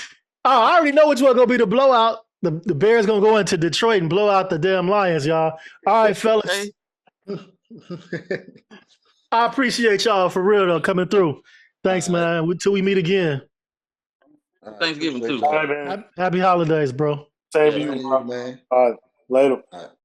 I already know which one gonna be the blowout. The Bears gonna go into Detroit and blow out the damn Lions, y'all. All right, fellas. okay. I appreciate y'all for real though coming through. Thanks, man. Until we meet again. Thanksgiving too. All right, man. Happy holidays, bro. Same Yeah, to Thank you, you, bro. man. All right. Later. All right.